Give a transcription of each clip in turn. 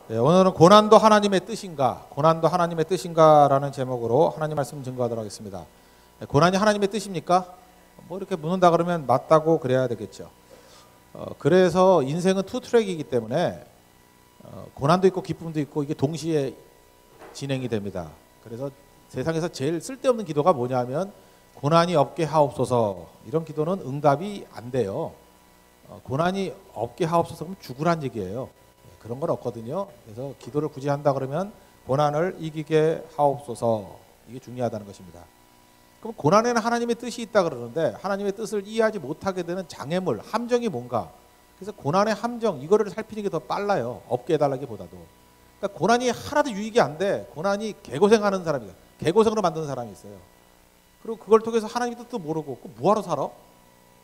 네, 오늘은 고난도 하나님의 뜻인가, 고난도 하나님의 뜻인가라는 제목으로 하나님 말씀 증거하도록 하겠습니다. 네, 고난이 하나님의 뜻입니까? 뭐 이렇게 묻는다 그러면 맞다고 그래야 되겠죠. 그래서 인생은 투 트랙이기 때문에 고난도 있고 기쁨도 있고 이게 동시에 진행이 됩니다. 그래서 세상에서 제일 쓸데없는 기도가 뭐냐면 고난이 없게 하옵소서, 이런 기도는 응답이 안 돼요. 고난이 없게 하옵소서 그러면 죽으란 얘기예요. 그런 건 없거든요. 그래서 기도를 굳이 한다 그러면 고난을 이기게 하옵소서, 이게 중요하다는 것입니다. 그럼 고난에는 하나님의 뜻이 있다 그러는데 하나님의 뜻을 이해하지 못하게 되는 장애물, 함정이 뭔가? 그래서 고난의 함정, 이거를 살피는 게 더 빨라요. 없게 해달라기보다도. 그러니까 고난이 하나도 유익이 안 돼. 고난이 개고생하는 사람이에요. 개고생으로 만드는 사람이 있어요. 그리고 그걸 통해서 하나님의 뜻도 모르고 뭐하러 살아?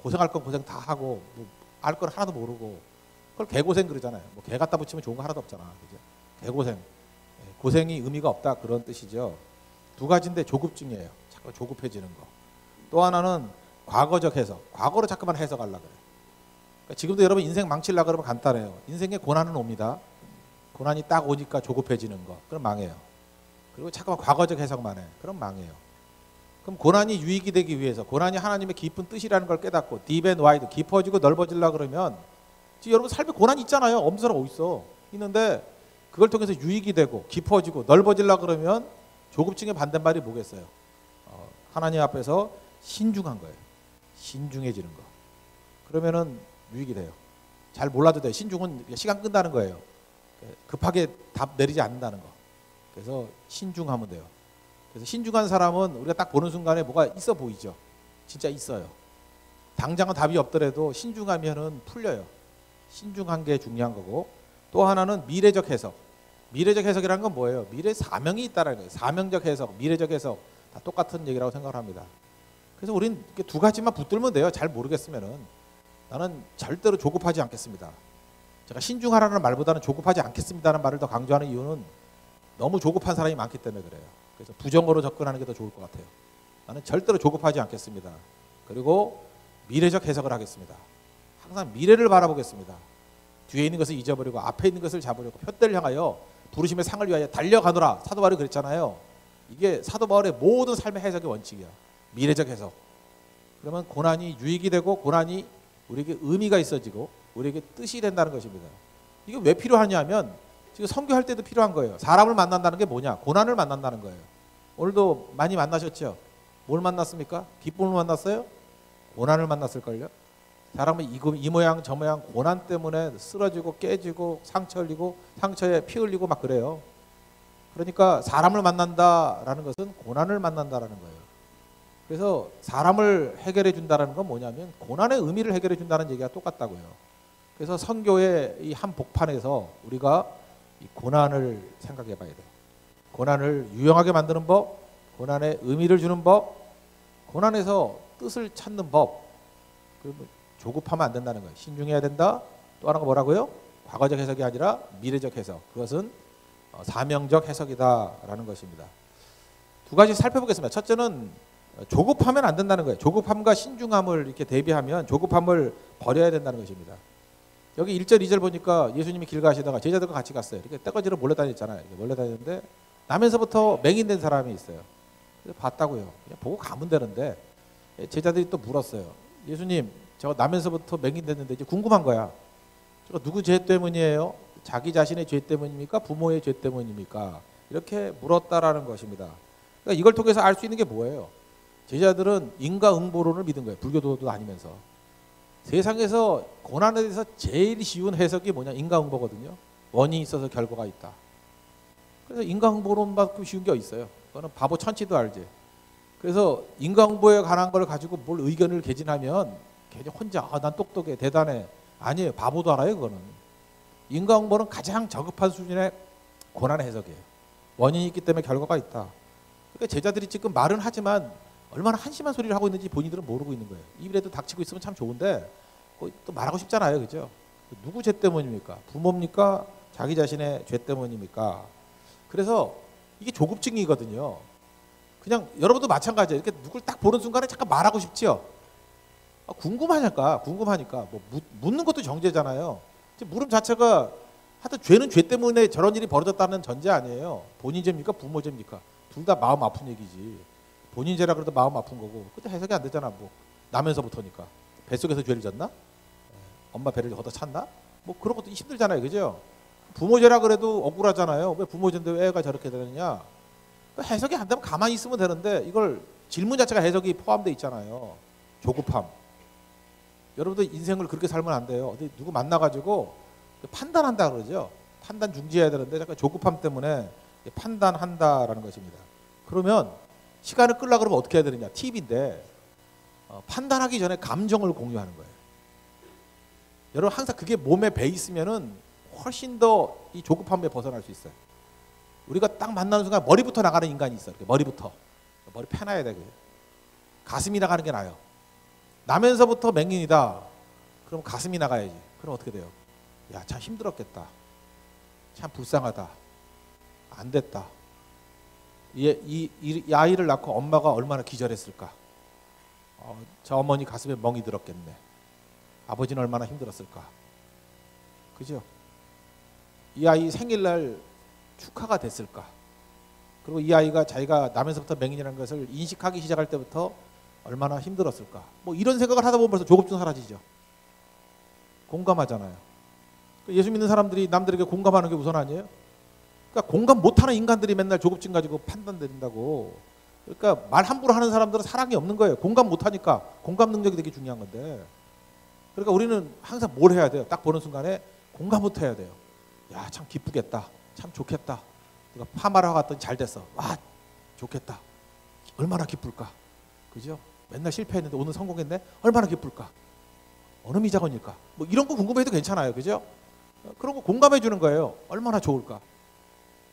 고생할 건 고생 다 하고 뭐 알 건 하나도 모르고 그걸 개고생 그러잖아요. 뭐 개 갖다 붙이면 좋은 거 하나도 없잖아. 그죠? 개고생. 고생이 의미가 없다, 그런 뜻이죠. 두 가지인데 조급증이에요. 자꾸 조급해지는 거. 또 하나는 과거적 해석. 과거로 자꾸만 해석하려고 그래요. 그러니까 지금도 여러분 인생 망치려고 그러면 간단해요. 인생에 고난은 옵니다. 고난이 딱 오니까 조급해지는 거. 그럼 망해요. 그리고 자꾸만 과거적 해석만 해. 그럼 망해요. 그럼 고난이 유익이 되기 위해서, 고난이 하나님의 깊은 뜻이라는 걸 깨닫고 딥 앤 와이드, 깊어지고 넓어지려고 그러면 지금 여러분 삶에 고난이 있잖아요. 없는 사람 어디 있어? 있는데 그걸 통해서 유익이 되고 깊어지고 넓어지려고 그러면 조급증의 반대말이 뭐겠어요? 하나님 앞에서 신중한 거예요. 신중해지는 거. 그러면은 유익이 돼요. 잘 몰라도 돼요. 신중은 시간 끈다는 거예요. 급하게 답 내리지 않는다는 거. 그래서 신중하면 돼요. 그래서 신중한 사람은 우리가 딱 보는 순간에 뭐가 있어 보이죠. 진짜 있어요. 당장은 답이 없더라도 신중하면은 풀려요. 신중한 게 중요한 거고, 또 하나는 미래적 해석. 미래적 해석이라는 건 뭐예요? 미래 사명이 있다는 거예요. 사명적 해석, 미래적 해석 다 똑같은 얘기라고 생각을 합니다. 그래서 우린 두 가지만 붙들면 돼요. 잘 모르겠으면은 나는 절대로 조급하지 않겠습니다. 제가 신중하라는 말보다는 조급하지 않겠습니다라는 말을 더 강조하는 이유는 너무 조급한 사람이 많기 때문에 그래요. 그래서 부정어로 접근하는 게 더 좋을 것 같아요. 나는 절대로 조급하지 않겠습니다. 그리고 미래적 해석을 하겠습니다. 항상 미래를 바라보겠습니다. 뒤에 있는 것을 잊어버리고 앞에 있는 것을 잡으려고 표대를 향하여 부르심의 상을 위하여 달려가노라. 사도 바울이 그랬잖아요. 이게 사도 바울의 모든 삶의 해석의 원칙이야. 미래적 해석. 그러면 고난이 유익이 되고 고난이 우리에게 의미가 있어지고 우리에게 뜻이 된다는 것입니다. 이게 왜 필요하냐면 지금 선교할 때도 필요한 거예요. 사람을 만난다는 게 뭐냐? 고난을 만난다는 거예요. 오늘도 많이 만나셨죠? 뭘 만났습니까? 기쁨을 만났어요? 고난을 만났을걸요? 사람은 이 모양 저 모양 고난 때문에 쓰러지고 깨지고 상처 흘리고 상처에 피 흘리고 막 그래요. 그러니까 사람을 만난다라는 것은 고난을 만난다라는 거예요. 그래서 사람을 해결해 준다는 건 뭐냐면 고난의 의미를 해결해 준다는 얘기가 똑같다고요. 그래서 선교의 이 한 복판에서 우리가 이 고난을 생각해 봐야 돼요. 고난을 유용하게 만드는 법, 고난의 의미를 주는 법, 고난에서 뜻을 찾는 법. 그리고 조급하면 안 된다는 거예요. 신중해야 된다. 또 하나가 뭐라고요? 과거적 해석이 아니라 미래적 해석. 그것은 사명적 해석이다라는 것입니다. 두 가지 살펴보겠습니다. 첫째는 조급하면 안 된다는 거예요. 조급함과 신중함을 이렇게 대비하면 조급함을 버려야 된다는 것입니다. 여기 1절, 2절 보니까 예수님이 길 가시다가 제자들과 같이 갔어요. 이렇게 떼거지로 몰려다녔잖아요. 몰려다녔는데 나면서부터 맹인된 사람이 있어요. 그래서 봤다고요. 그냥 보고 가면 되는데 제자들이 또 물었어요. 예수님, 저 나면서부터 맹인됐는데 이제 궁금한 거야. 저거 누구 죄 때문이에요? 자기 자신의 죄 때문입니까? 부모의 죄 때문입니까? 이렇게 물었다라는 것입니다. 그러니까 이걸 통해서 알 수 있는 게 뭐예요? 제자들은 인과응보론을 믿은 거예요. 불교도도 아니면서. 세상에서 고난에 대해서 제일 쉬운 해석이 뭐냐? 인과응보거든요. 원인이 있어서 결과가 있다. 그래서 인과응보론만큼 쉬운 게 어디 있어요? 그거는 바보 천치도 알지. 그래서 인과응보에 관한 걸 가지고 뭘 의견을 개진하면 걔 혼자 난 똑똑해 대단해. 아니에요. 바보도 알아요. 그거는. 인과응보는 가장 저급한 수준의 고난의 해석이에요. 원인이 있기 때문에 결과가 있다. 그러니까 제자들이 지금 말은 하지만 얼마나 한심한 소리를 하고 있는지 본인들은 모르고 있는 거예요. 입이라도 닥치고 있으면 참 좋은데 또 말하고 싶잖아요. 그죠? 누구 죄 때문입니까? 부모입니까? 자기 자신의 죄 때문입니까? 그래서 이게 조급증이거든요. 그냥 여러분도 마찬가지예요. 이렇게 누굴 딱 보는 순간에 잠깐 말하고 싶지요. 궁금하니까 뭐 묻는 것도 정죄잖아요. 물음 자체가 하여튼 죄는 죄 때문에 저런 일이 벌어졌다는 전제 아니에요. 본인 죄입니까? 부모 죄입니까? 둘 다 마음 아픈 얘기지. 본인 죄라 그래도 마음 아픈 거고. 근데 해석이 안 되잖아. 뭐 나면서부터니까. 뱃속에서 죄를 졌나? 엄마 배를 걷어 찼나? 뭐 그런 것도 힘들잖아요. 그죠? 부모 죄라 그래도 억울하잖아요. 왜 부모 죄인데 왜 애가 저렇게 되느냐? 해석이 안 되면 가만히 있으면 되는데 이걸 질문 자체가 해석이 포함되어 있잖아요. 조급함. 여러분들 인생을 그렇게 살면 안 돼요. 어디 누구 만나가지고 판단한다 그러죠. 판단 중지해야 되는데 약간 조급함 때문에 판단한다라는 것입니다. 그러면 시간을 끌려고 그러면 어떻게 해야 되느냐. 팁인데 판단하기 전에 감정을 공유하는 거예요. 여러분 항상 그게 몸에 배 있으면은 훨씬 더 이 조급함에 벗어날 수 있어요. 우리가 딱 만나는 순간 머리부터 나가는 인간이 있어요. 머리부터. 머리 패놔야 돼. 가슴이 나가는 게 나아요. 나면서부터 맹인이다. 그럼 가슴이 나가야지. 그럼 어떻게 돼요? 야, 참 힘들었겠다. 참 불쌍하다. 안 됐다. 이 아이를 낳고 엄마가 얼마나 기절했을까. 저 어머니 가슴에 멍이 들었겠네. 아버지는 얼마나 힘들었을까. 그죠? 이 아이 생일날 축하가 됐을까. 그리고 이 아이가 자기가 나면서부터 맹인이라는 것을 인식하기 시작할 때부터 얼마나 힘들었을까. 뭐 이런 생각을 하다 보면 벌써 조급증 사라지죠. 공감하잖아요. 예수 믿는 사람들이 남들에게 공감하는 게 우선 아니에요? 그러니까 공감 못하는 인간들이 맨날 조급증 가지고 판단 내린다고. 그러니까 말 함부로 하는 사람들은 사랑이 없는 거예요. 공감 못하니까. 공감 능력이 되게 중요한 건데. 그러니까 우리는 항상 뭘 해야 돼요? 딱 보는 순간에 공감부터 해야 돼요. 야, 참 기쁘겠다. 참 좋겠다. 내가 파마라고 갔더니 잘 됐어. 와, 좋겠다. 얼마나 기쁠까. 그죠? 맨날 실패했는데 오늘 성공했네? 얼마나 기쁠까. 어느 미자건일까. 뭐 이런 거 궁금해도 괜찮아요. 그죠? 그런 거 공감해 주는 거예요. 얼마나 좋을까.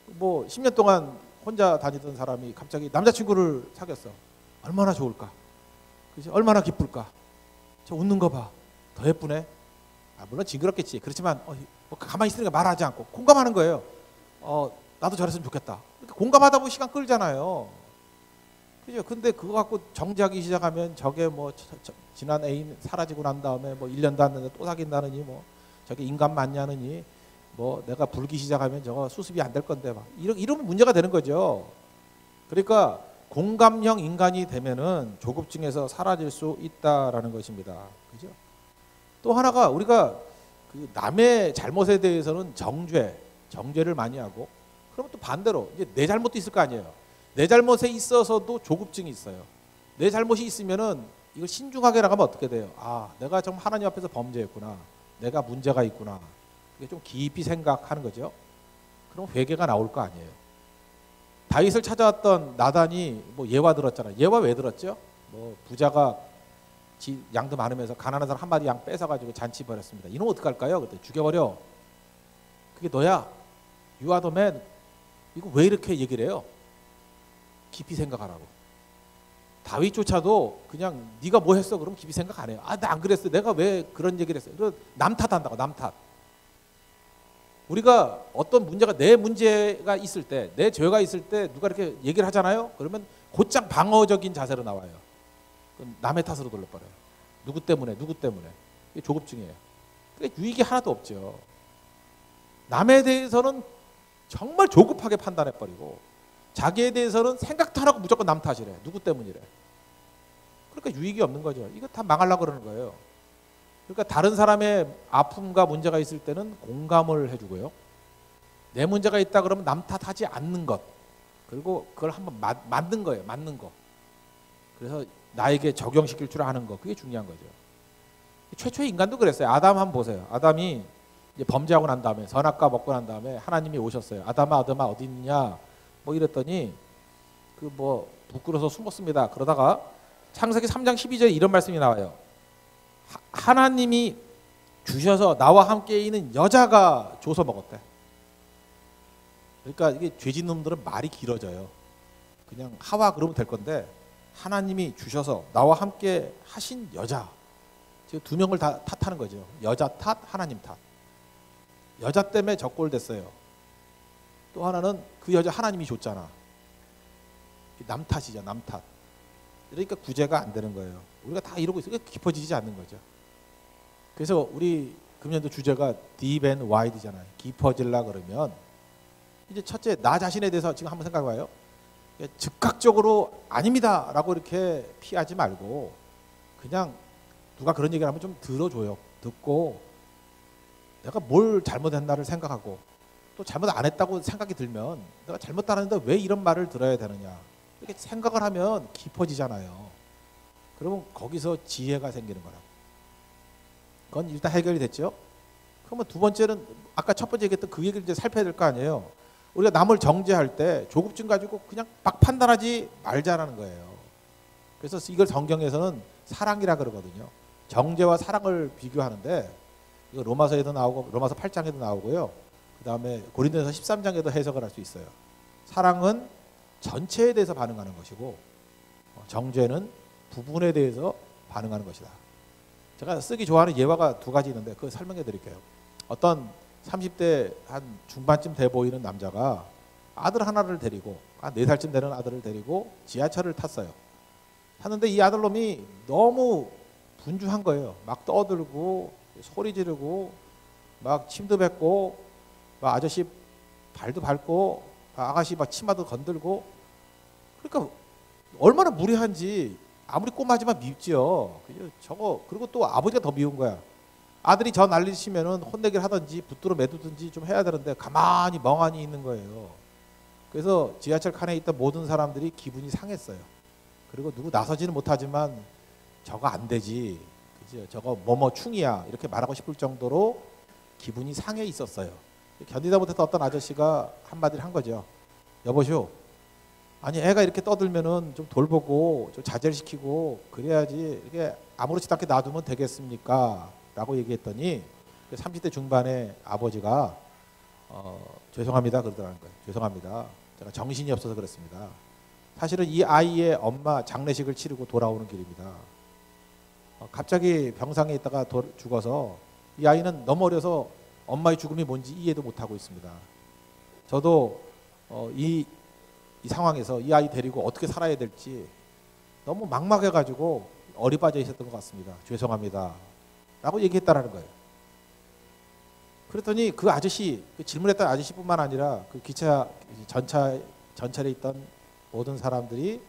뭐 10년 동안 혼자 다니던 사람이 갑자기 남자친구를 사귀었어. 얼마나 좋을까. 그죠? 얼마나 기쁠까. 저 웃는 거 봐. 더 예쁘네. 물론 징그럽겠지. 그렇지만 뭐 가만히 있으니까 말하지 않고 공감하는 거예요. 나도 저랬으면 좋겠다. 공감하다 보면 시간 끌잖아요. 그죠? 근데 그거 갖고 정지하기 시작하면 저게 뭐 지난 애인 사라지고 난 다음에 뭐 1년도 안 됐는데 또 사귄다느니 뭐 저게 인간 맞냐느니 뭐 내가 불기 시작하면 저거 수습이 안 될 건데 막 이러면 문제가 되는 거죠. 그러니까 공감형 인간이 되면은 조급증에서 사라질 수 있다라는 것입니다. 그죠? 또 하나가 우리가 그 남의 잘못에 대해서는 정죄를 많이 하고, 그러면 또 반대로 이제 내 잘못도 있을 거 아니에요. 내 잘못에 있어서도 조급증이 있어요. 내 잘못이 있으면은 이걸 신중하게 나가면 어떻게 돼요? 내가 정말 하나님 앞에서 범죄했구나. 내가 문제가 있구나. 이게 좀 깊이 생각하는 거죠. 그럼 회개가 나올 거 아니에요. 다윗을 찾아왔던 나단이 뭐 예화 들었잖아요. 예화 왜 들었죠? 뭐 부자가 양도 많으면서 가난한 사람 한 마리 양 뺏어가지고 잔치 벌였습니다. 이놈 어떡할까요? 그때 죽여버려. 그게 너야. You are the man. 이거 왜 이렇게 얘기를 해요? 깊이 생각하라고. 다윗조차도 그냥 네가 뭐 했어? 그럼 깊이 생각 안 해요. 나 안 그랬어. 내가 왜 그런 얘기를 했어요? 남 탓한다고. 남 탓. 우리가 어떤 문제가 내 문제가 있을 때, 내 죄가 있을 때 누가 이렇게 얘기를 하잖아요. 그러면 곧장 방어적인 자세로 나와요. 남의 탓으로 돌려버려요. 누구 때문에. 이게 조급증이에요. 그러니까 유익이 하나도 없죠. 남에 대해서는 정말 조급하게 판단해버리고 자기에 대해서는 생각도 안 하고 무조건 남 탓이래. 누구 때문이래. 그러니까 유익이 없는 거죠. 이거 다 망하려고 그러는 거예요. 그러니까 다른 사람의 아픔과 문제가 있을 때는 공감을 해주고요. 내 문제가 있다 그러면 남 탓하지 않는 것. 그리고 그걸 한번 맞는 거예요. 맞는 거. 그래서 나에게 적용시킬 줄 아는 거. 그게 중요한 거죠. 최초의 인간도 그랬어요. 아담 한번 보세요. 아담이 이제 범죄하고 난 다음에 선악과 먹고 난 다음에 하나님이 오셨어요. 아담아 어디 있냐? 뭐 이랬더니 그 뭐 부끄러워서 숨었습니다. 그러다가 창세기 3장 12절에 이런 말씀이 나와요. 하나님이 주셔서 나와 함께 있는 여자가 줘서 먹었대. 그러니까 이게 죄진 놈들은 말이 길어져요. 그냥 하와 그러면 될 건데 하나님이 주셔서 나와 함께 하신 여자. 지금 두 명을 다 탓하는 거죠. 여자 탓, 하나님 탓. 여자 때문에 적골 됐어요. 또 하나는 그 여자 하나님이 줬잖아. 남 탓이죠. 남 탓. 그러니까 구제가 안 되는 거예요. 우리가 다 이러고 있어요. 깊어지지 않는 거죠. 그래서 우리 금년도 주제가 Deep and Wide잖아요. 깊어질라 그러면 이제 첫째 나 자신에 대해서 지금 한번 생각해봐요. 즉각적으로 아닙니다라고 이렇게 피하지 말고 그냥 누가 그런 얘기를 하면 좀 들어줘요. 듣고 내가 뭘 잘못했나를 생각하고 또 잘못 안 했다고 생각이 들면 내가 잘못하는데 왜 이런 말을 들어야 되느냐 이렇게 생각을 하면 깊어지잖아요. 그러면 거기서 지혜가 생기는 거라고. 그건 일단 해결이 됐죠. 그러면 두 번째는 아까 첫 번째 얘기했던 그 얘기를 이제 살펴야 될 거 아니에요. 우리가 남을 정죄할 때 조급증 가지고 그냥 막 판단하지 말자라는 거예요. 그래서 이걸 성경에서는 사랑이라 그러거든요. 정죄와 사랑을 비교하는데 이거 로마서에도 나오고 로마서 8장에도 나오고요. 그 다음에 고린도전서 13장에도 해석을 할 수 있어요. 사랑은 전체에 대해서 반응하는 것이고 정죄는 부분에 대해서 반응하는 것이다. 제가 쓰기 좋아하는 예화가 두 가지 있는데 그거 설명해 드릴게요. 어떤 30대 한 중반쯤 돼 보이는 남자가 아들 하나를 데리고 한 4살쯤 되는 아들을 데리고 지하철을 탔어요. 탔는데 이 아들놈이 너무 분주한 거예요. 막 떠들고 소리 지르고 막 침도 뱉고 막 아저씨 발도 밟고 아가씨 막 치마도 건들고 그러니까 얼마나 무례한지 아무리 꼬마지만 밉지요. 저거 그리고 또 아버지가 더 미운 거야. 아들이 저 난리 치면은 혼내기를 하든지 붙들어 매두든지 좀 해야 되는데 가만히 멍하니 있는 거예요. 그래서 지하철 칸에 있던 모든 사람들이 기분이 상했어요. 그리고 누구 나서지는 못하지만 저거 안 되지, 그죠? 저거 뭐뭐 충이야 이렇게 말하고 싶을 정도로 기분이 상해 있었어요. 견디다 못해서 어떤 아저씨가 한마디를 한 거죠. 여보시오, 아니 애가 이렇게 떠들면은 좀 돌보고 좀 자제를 시키고 그래야지 이게 아무렇지도 않게 놔두면 되겠습니까? 라고 얘기했더니 30대 중반의 아버지가 죄송합니다 그러더라는 거예요. 죄송합니다. 제가 정신이 없어서 그렇습니다. 사실은 이 아이의 엄마 장례식을 치르고 돌아오는 길입니다. 갑자기 병상에 있다가 죽어서 이 아이는 너무 어려서 엄마의 죽음이 뭔지 이해도 못하고 있습니다. 저도 이 상황에서 이 아이 데리고 어떻게 살아야 될지 너무 막막해가지고 어리 빠져 있었던 것 같습니다. 죄송합니다 라고 얘기했다라는 거예요. 그랬더니 그 아저씨, 질문했던 아저씨뿐만 아니라 그 기차 전철에 있던 모든 사람들이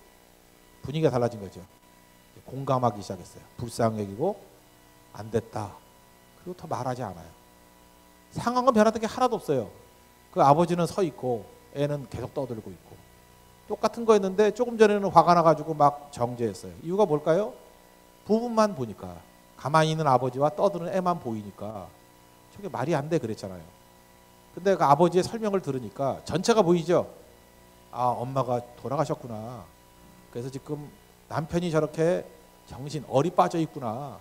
분위기가 달라진 거죠. 공감하기 시작했어요. 불쌍히 여기고 안 됐다. 그리고 더 말하지 않아요. 상황은 변화된 게 하나도 없어요. 그 아버지는 서 있고 애는 계속 떠들고 있고 똑같은 거였는데 조금 전에는 화가 나가지고 막 정죄했어요. 이유가 뭘까요? 부분만 보니까 가만히 있는 아버지와 떠드는 애만 보이니까 저게 말이 안 돼 그랬잖아요. 근데 그 아버지의 설명을 들으니까 전체가 보이죠. 아, 엄마가 돌아가셨구나. 그래서 지금 남편이 저렇게 정신 어리 빠져 있구나.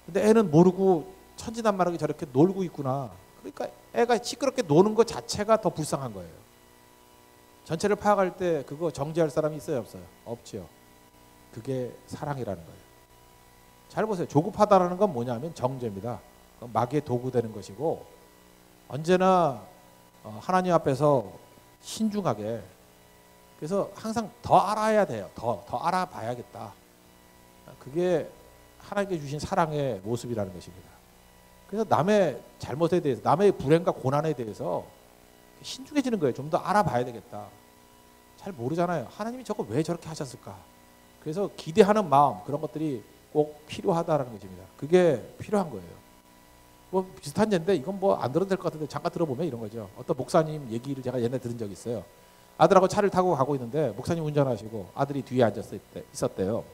근데 애는 모르고 천진난만하게 저렇게 놀고 있구나. 그러니까 애가 시끄럽게 노는 것 자체가 더 불쌍한 거예요. 전체를 파악할 때 그거 정죄할 사람이 있어요, 없어요? 없지요. 그게 사랑이라는 거예요. 잘 보세요. 조급하다라는 건 뭐냐면 정죄입니다. 마귀의 도구 되는 것이고 언제나 하나님 앞에서 신중하게, 그래서 항상 더 알아야 돼요. 더 알아봐야겠다. 그게 하나님께 주신 사랑의 모습이라는 것입니다. 그래서 남의 잘못에 대해서, 남의 불행과 고난에 대해서 신중해지는 거예요. 좀 더 알아봐야 되겠다. 잘 모르잖아요. 하나님이 저거 왜 저렇게 하셨을까? 그래서 기대하는 마음, 그런 것들이 꼭 필요하다라는 것입니다. 그게 필요한 거예요. 뭐 비슷한 예인데 이건 뭐 안 들어도 될 것 같은데 잠깐 들어보면 이런 거죠. 어떤 목사님 얘기를 제가 옛날에 들은 적이 있어요. 아들하고 차를 타고 가고 있는데 목사님 운전하시고 아들이 뒤에 앉아서 있었대요.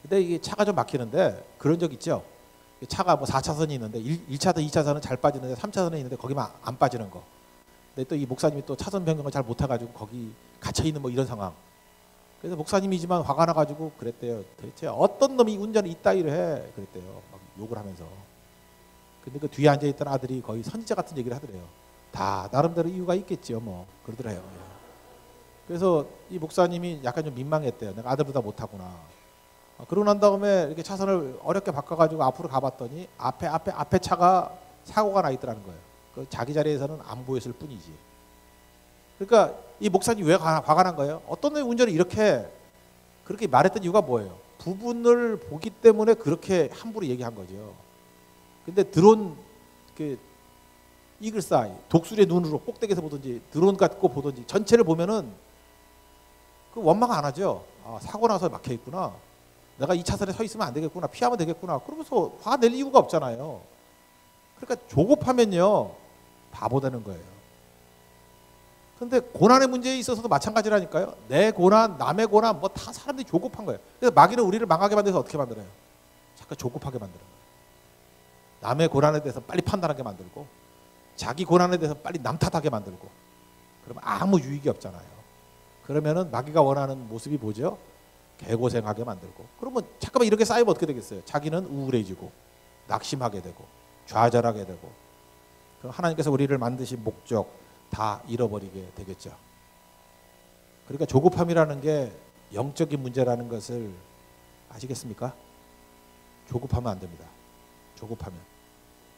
근데 이게 차가 좀 막히는데 그런 적 있죠. 차가 뭐 4차선이 있는데 1차선, 2차선은 잘 빠지는데 3차선에 있는데 거기만 안 빠지는 거. 근데 또 이 목사님이 또 차선 변경을 잘 못해가지고 거기 갇혀있는 뭐 이런 상황. 그래서 목사님이지만 화가 나가지고 그랬대요. 대체 어떤 놈이 운전을 이따위로 해? 그랬대요. 막 욕을 하면서. 근데 그 뒤에 앉아있던 아들이 거의 선지자 같은 얘기를 하더래요. 다 나름대로 이유가 있겠지요, 뭐 그러더래요. 그래서 이 목사님이 약간 좀 민망했대요. 내가 아들보다 못하구나. 그러고 난 다음에 이렇게 차선을 어렵게 바꿔가지고 앞으로 가봤더니 앞에 차가 사고가 나 있더라는 거예요. 그 자기 자리에서는 안 보였을 뿐이지. 그러니까 이 목사님이 왜 화가 난 거예요? 어떤 놈이 운전을 그렇게 말했던 이유가 뭐예요? 부분을 보기 때문에 그렇게 함부로 얘기한 거죠. 근데 드론 그 이글스아이 독수리의 눈으로 꼭대기에서 보든지 드론 갖고 보든지 전체를 보면은 그 원망 안 하죠. 아, 사고 나서 막혀 있구나. 내가 이 차선에 서 있으면 안 되겠구나. 피하면 되겠구나. 그러면서 화낼 이유가 없잖아요. 그러니까 조급하면요 바보 되는 거예요. 그런데 고난의 문제에 있어서도 마찬가지라니까요. 내 고난, 남의 고난, 뭐 다 사람들이 조급한 거예요. 그래서 마귀는 우리를 망하게 만들어서 어떻게 만들어요? 자꾸 조급하게 만들어요. 남의 고난에 대해서 빨리 판단하게 만들고, 자기 고난에 대해서 빨리 남 탓하게 만들고, 그러면 아무 유익이 없잖아요. 그러면은 마귀가 원하는 모습이 뭐죠? 개고생하게 만들고. 그러면 잠깐만 이렇게 쌓이면 어떻게 되겠어요? 자기는 우울해지고, 낙심하게 되고, 좌절하게 되고. 하나님께서 우리를 만드신 목적 다 잃어버리게 되겠죠. 그러니까 조급함이라는 게 영적인 문제라는 것을 아시겠습니까? 조급하면 안 됩니다. 조급하면.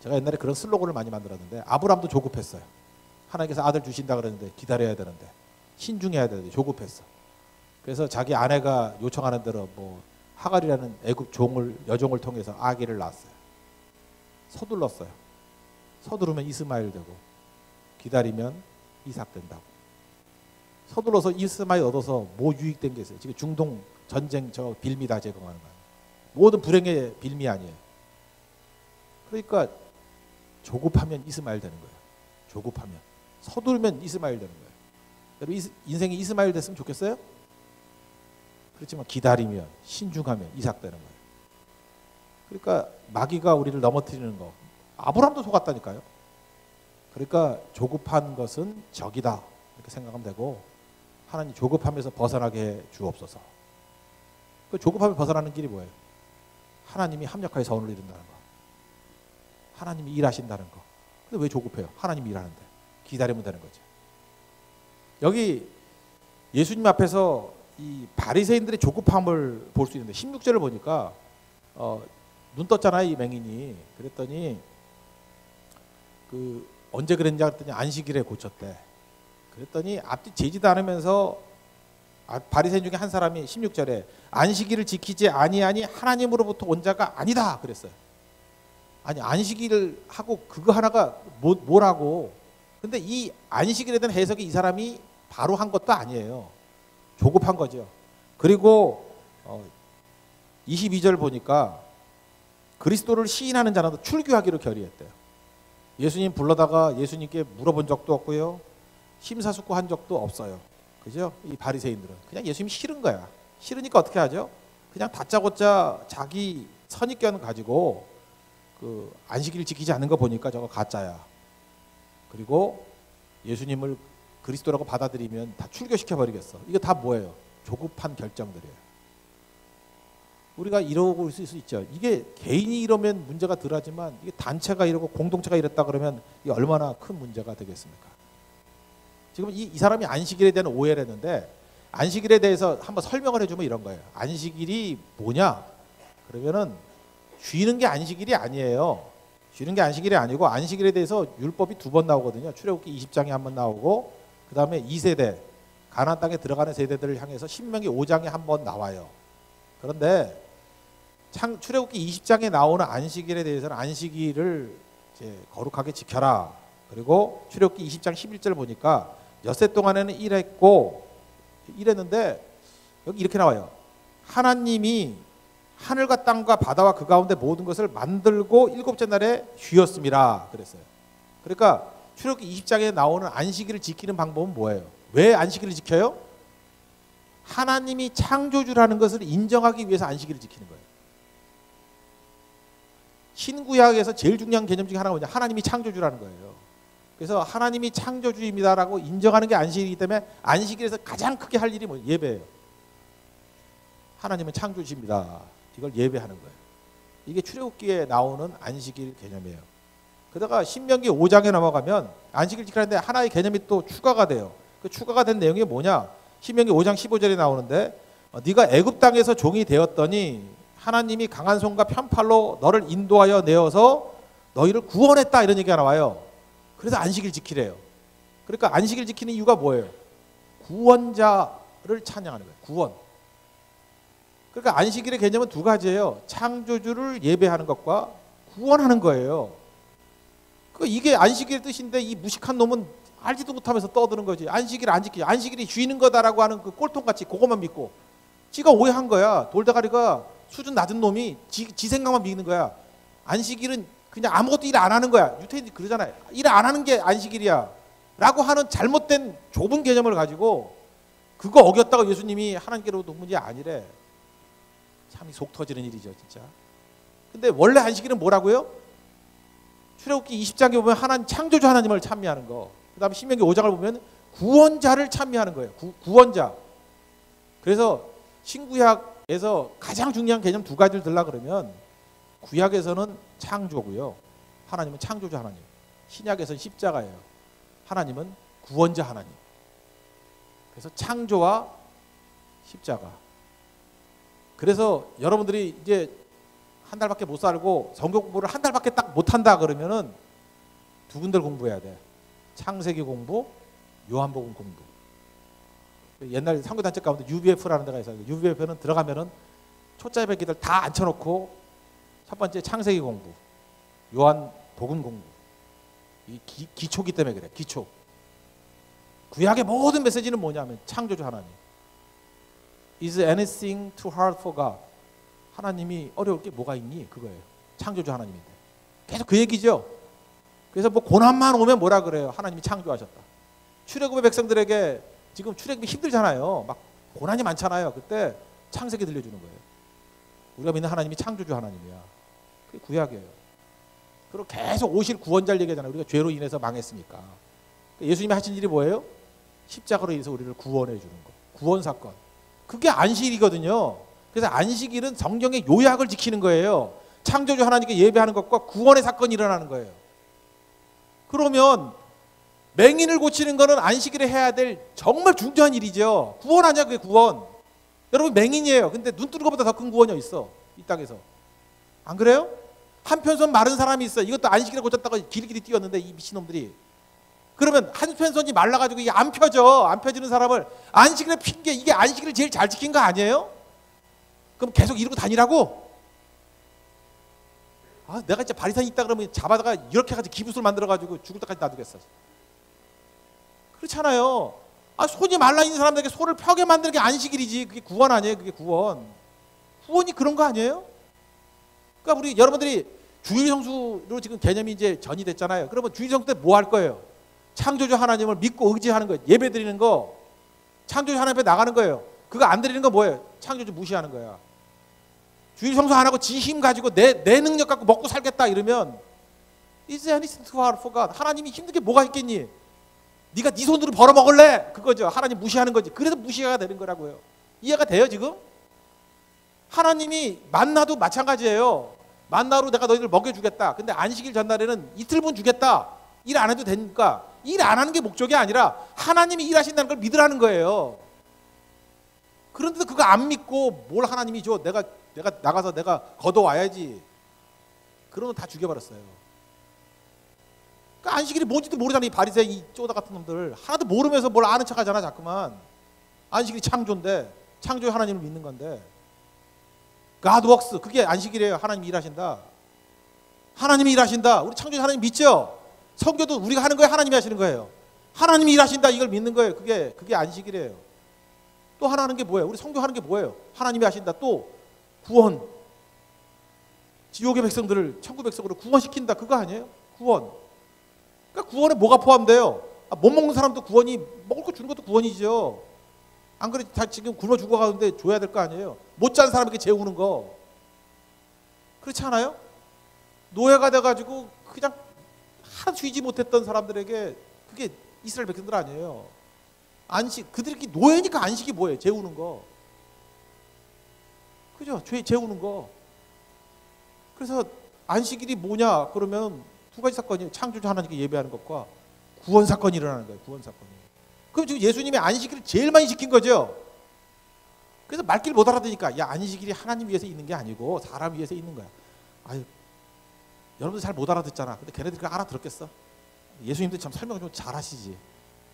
제가 옛날에 그런 슬로건을 많이 만들었는데, 아브람도 조급했어요. 하나님께서 아들 주신다 그랬는데 기다려야 되는데, 신중해야 되는데 조급했어. 그래서 자기 아내가 요청하는 대로 뭐 하갈이라는 애굽 여종을 통해서 아기를 낳았어요. 서둘렀어요. 서두르면 이스마엘 되고, 기다리면 이삭 된다고. 서둘러서 이스마엘 얻어서 뭐 유익된 게 있어요? 지금 중동 전쟁 저 빌미 다 제거하는 거예요. 모든 불행의 빌미 아니에요. 그러니까 조급하면 이스마엘 되는 거예요. 조급하면. 서두르면 이스마엘 되는 거예요. 여러분 인생이 이스마엘 됐으면 좋겠어요? 그렇지만 기다리면, 신중하면 이삭 되는 거예요. 그러니까 마귀가 우리를 넘어뜨리는 거, 아브람도 속았다니까요. 그러니까 조급한 것은 적이다 이렇게 생각하면 되고, 하나님 조급함에서 벗어나게 해 주옵소서. 그 조급함에 벗어나는 길이 뭐예요? 하나님이 합력하여 선을 이룬다는 거, 하나님이 일하신다는 거. 근데 왜 조급해요? 하나님이 일하는데. 기다리면 되는 거죠. 여기 예수님 앞에서 이 바리새인들의 조급함을 볼 수 있는데, 16절을 보니까 눈 떴잖아요, 이 맹인이. 그랬더니 그 언제 그랬냐 그랬더니 안식일에 고쳤대. 그랬더니 앞뒤 재지도 않으면서 바리새인 중에 한 사람이 16절에 안식일을 지키지 아니하니 하나님으로부터 온 자가 아니다 그랬어요. 아니 안식일을 하고 그거 하나가 뭐라고. 근데 이 안식일에 대한 해석이 이 사람이 바로 한 것도 아니에요. 조급한 거죠. 그리고 22절 보니까 그리스도를 시인하는 자라도 출교하기로 결의했대요. 예수님 불러다가 예수님께 물어본 적도 없고요. 심사숙고한 적도 없어요. 그죠? 이 바리새인들은 그냥 예수님이 싫은 거야. 싫으니까 어떻게 하죠? 그냥 다짜고짜 자기 선입견 가지고 그 안식일 지키지 않는 거 보니까 저거 가짜야. 그리고 예수님을 그리스도라고 받아들이면 다 출교시켜 버리겠어. 이게 다 뭐예요? 조급한 결정들이에요. 우리가 이러고 있을 수 있죠. 이게 개인이 이러면 문제가 덜하지만 이게 단체가 이러고 공동체가 이랬다 그러면 이게 얼마나 큰 문제가 되겠습니까? 지금 이 사람이 안식일에 대한 오해를 했는데, 안식일에 대해서 한번 설명을 해주면 이런 거예요. 안식일이 뭐냐? 그러면은 쉬는 게 안식일이 아니에요. 쉬는 게 안식일이 아니고, 안식일에 대해서 율법이 2번 나오거든요. 출애굽기 20장에 한 번 나오고, 그 다음에 2세대 가나안 땅에 들어가는 세대들을 향해서 신명기 5장에 한 번 나와요. 그런데 출애굽기 20장에 나오는 안식일에 대해서는 안식일을 이제 거룩하게 지켜라. 그리고 출애굽기 20장 11절 보니까 엿새 동안에는 일했는데 여기 이렇게 나와요. 하나님이 하늘과 땅과 바다와 그 가운데 모든 것을 만들고 7째 날에 쉬었습니다. 그랬어요. 그러니까 출애굽기 20장에 나오는 안식일을 지키는 방법은 뭐예요? 왜 안식일을 지켜요? 하나님이 창조주라는 것을 인정하기 위해서 안식일을 지키는 거예요. 신구약에서 제일 중요한 개념 중에 하나가 뭐냐? 하나님이 창조주라는 거예요. 그래서 하나님이 창조주입니다라고 인정하는 게 안식일이기 때문에 안식일에서 가장 크게 할 일이 뭐예요? 예배예요. 하나님은 창조주입니다. 이걸 예배하는 거예요. 이게 출애굽기에 나오는 안식일 개념이에요. 그러다가 신명기 5장에 넘어가면 안식일 지키는데 하나의 개념이 또 추가가 돼요. 그 추가가 된 내용이 뭐냐? 신명기 5장 15절에 나오는데, 네가 애굽 땅에서 종이 되었더니 하나님이 강한 손과 편팔로 너를 인도하여 내어서 너희를 구원했다, 이런 얘기가 나와요. 그래서 안식일 지키래요. 그러니까 안식일 지키는 이유가 뭐예요? 구원자를 찬양하는 거예요. 구원. 그러니까 안식일의 개념은 2가지예요. 창조주를 예배하는 것과 구원하는 거예요. 이게 안식일의 뜻인데 이 무식한 놈은 알지도 못하면서 떠드는 거지. 안식일 안 지키지. 안식일이 쉬는 거다라고 하는 그 꼴통같이 그것만 믿고. 지가 오해한 거야. 돌대가리가 수준 낮은 놈이 지 생각만 믿는 거야. 안식일은 그냥 아무것도 일 안 하는 거야. 유태인들이 그러잖아요. 일 안 하는 게 안식일이야. 라고 하는 잘못된 좁은 개념을 가지고 그거 어겼다고 예수님이 하나님께로부터 문제 아니래. 참 속 터지는 일이죠, 진짜. 근데 원래 안식일은 뭐라고요? 출애굽기 20장에 보면 하나님 창조주 하나님을 찬미하는 거. 그다음에 신명기 5장을 보면 구원자를 찬미하는 거예요. 구원자. 그래서 신구약에서 가장 중요한 개념 두 가지를 들라 그러면 구약에서는 창조고요. 하나님은 창조주 하나님. 신약에서는 십자가예요. 하나님은 구원자 하나님. 그래서 창조와 십자가. 그래서 여러분들이 이제 한 달밖에 못 살고 성경 공부를 한 달밖에 딱 못한다 그러면은 두 군데를 공부해야 돼. 창세기 공부, 요한복음 공부. 옛날 선교단체 가운데 UBF라는 데가 있어요. UBF는 들어가면은 초짜 배기들 다 앉혀놓고 첫 번째 창세기 공부, 요한복음 공부. 이 기초기 때문에 그래. 기초. 구약의 모든 메시지는 뭐냐면 창조주 하나님. Is anything too hard for God? 하나님이 어려울 게 뭐가 있니? 그거예요. 창조주 하나님인데. 계속 그 얘기죠. 그래서 뭐 고난만 오면 뭐라 그래요? 하나님이 창조하셨다. 출애굽의 백성들에게 지금 출애굽이 힘들잖아요. 막 고난이 많잖아요. 그때 창세기 들려주는 거예요. 우리가 믿는 하나님이 창조주 하나님이야. 그게 구약이에요. 그리고 계속 오실 구원자를 얘기하잖아요. 우리가 죄로 인해서 망했으니까. 예수님이 하신 일이 뭐예요? 십자가로 인해서 우리를 구원해 주는 거. 구원 사건. 그게 안식일이거든요. 그래서 안식일은 성경의 요약을 지키는 거예요. 창조주 하나님께 예배하는 것과 구원의 사건이 일어나는 거예요. 그러면 맹인을 고치는 거는 안식일에 해야 될 정말 중요한 일이죠. 구원 아니야, 그게 구원. 여러분 맹인이에요. 근데 눈 뜨는 것보다 더 큰 구원이 있어. 이 땅에서. 안 그래요? 한편손 마른 사람이 있어. 이것도 안식일에 고쳤다가 길길이 뛰었는데 이 미친놈들이. 그러면 한편손이 말라가지고 이게 안 펴져. 안 펴지는 사람을 안식일에 핀 게 이게 안식일을 제일 잘 지킨 거 아니에요? 그럼 계속 이러고 다니라고? 아, 내가 진짜 바리새인 있다 그러면 잡아다가 이렇게 가지고 기부술 만들어가지고 죽을 때까지 놔두겠어. 그렇잖아요. 아, 손이 말라 있는 사람들에게 손을 펴게 만드는 게 안식일이지. 그게 구원 아니에요. 그게 구원. 구원이 그런 거 아니에요? 그러니까 우리 여러분들이 주일 성수로 지금 개념이 이제 전이 됐잖아요. 그러면 주일 성수 때 뭐 할 거예요? 창조주 하나님을 믿고 의지하는 거예요. 예배 드리는 거. 창조주 하나님 앞에 나가는 거예요. 그거 안 드리는 거 뭐예요? 창조주 무시하는 거야. 주일 성수 안 하고 지 힘 가지고 내 능력 갖고 먹고 살겠다 이러면 Is anything too hard for God? 하나님이 힘든 게 뭐가 있겠니? 네가 네 손으로 벌어 먹을래? 그거죠. 하나님 무시하는 거지. 그래서 무시가 되는 거라고요. 이해가 돼요 지금? 하나님이 만나도 마찬가지예요. 만나로 내가 너희들 먹여주겠다. 근데 안식일 전날에는 이틀분 주겠다. 일 안 해도 되니까. 일 안 하는 게 목적이 아니라 하나님이 일하신다는 걸 믿으라는 거예요. 그런데도 그거 안 믿고 뭘 하나님이 줘. 내가 나가서 내가 걷어와야지. 그러면 다 죽여버렸어요. 그러니까 안식일이 뭔지도 모르잖아. 이 바리새인 이 쪼다 같은 놈들. 하나도 모르면서 뭘 아는 척하잖아 자꾸만. 안식일이 창조인데 창조의 하나님을 믿는 건데. God works. 그게 안식일이에요. 하나님이 일하신다. 하나님이 일하신다. 우리 창조주 하나님 믿죠? 성교도 우리가 하는 거예요? 하나님이 하시는 거예요? 하나님이 일하신다. 이걸 믿는 거예요. 그게 안식일이에요. 또 하나 하는 게 뭐예요? 우리 성교하는 게 뭐예요? 하나님이 하신다. 또 구원. 지옥의 백성들을 천국 백성으로 구원시킨다. 그거 아니에요? 구원. 그러니까 구원에 뭐가 포함돼요? 못 먹는 사람도 구원이, 먹을 거 주는 것도 구원이죠. 안 그래? 다 지금 굶어 죽어가는데 줘야 될 거 아니에요? 못 자는 사람에게 재우는 거. 그렇지 않아요? 노예가 돼가지고 그냥 하나도 쉬지 못했던 사람들에게 그게 이스라엘 백성들 아니에요. 안식, 그들이 노예니까 안식이 뭐예요? 재우는 거. 그죠? 재우는 거. 그래서 안식일이 뭐냐? 그러면 두 가지 사건이에요. 창조주 하나님께 예배하는 것과 구원 사건이 일어나는 거예요. 구원 사건이. 그럼 지금 예수님이 안식일을 제일 많이 지킨 거죠. 그래서 말귀를 못 알아듣으니까 야, 안식일이 하나님 위해서 있는 게 아니고 사람 위해서 있는 거야. 아유, 여러분들 잘 못 알아듣잖아. 근데 걔네들이 알아들었겠어? 예수님도 참 설명을 좀 잘하시지.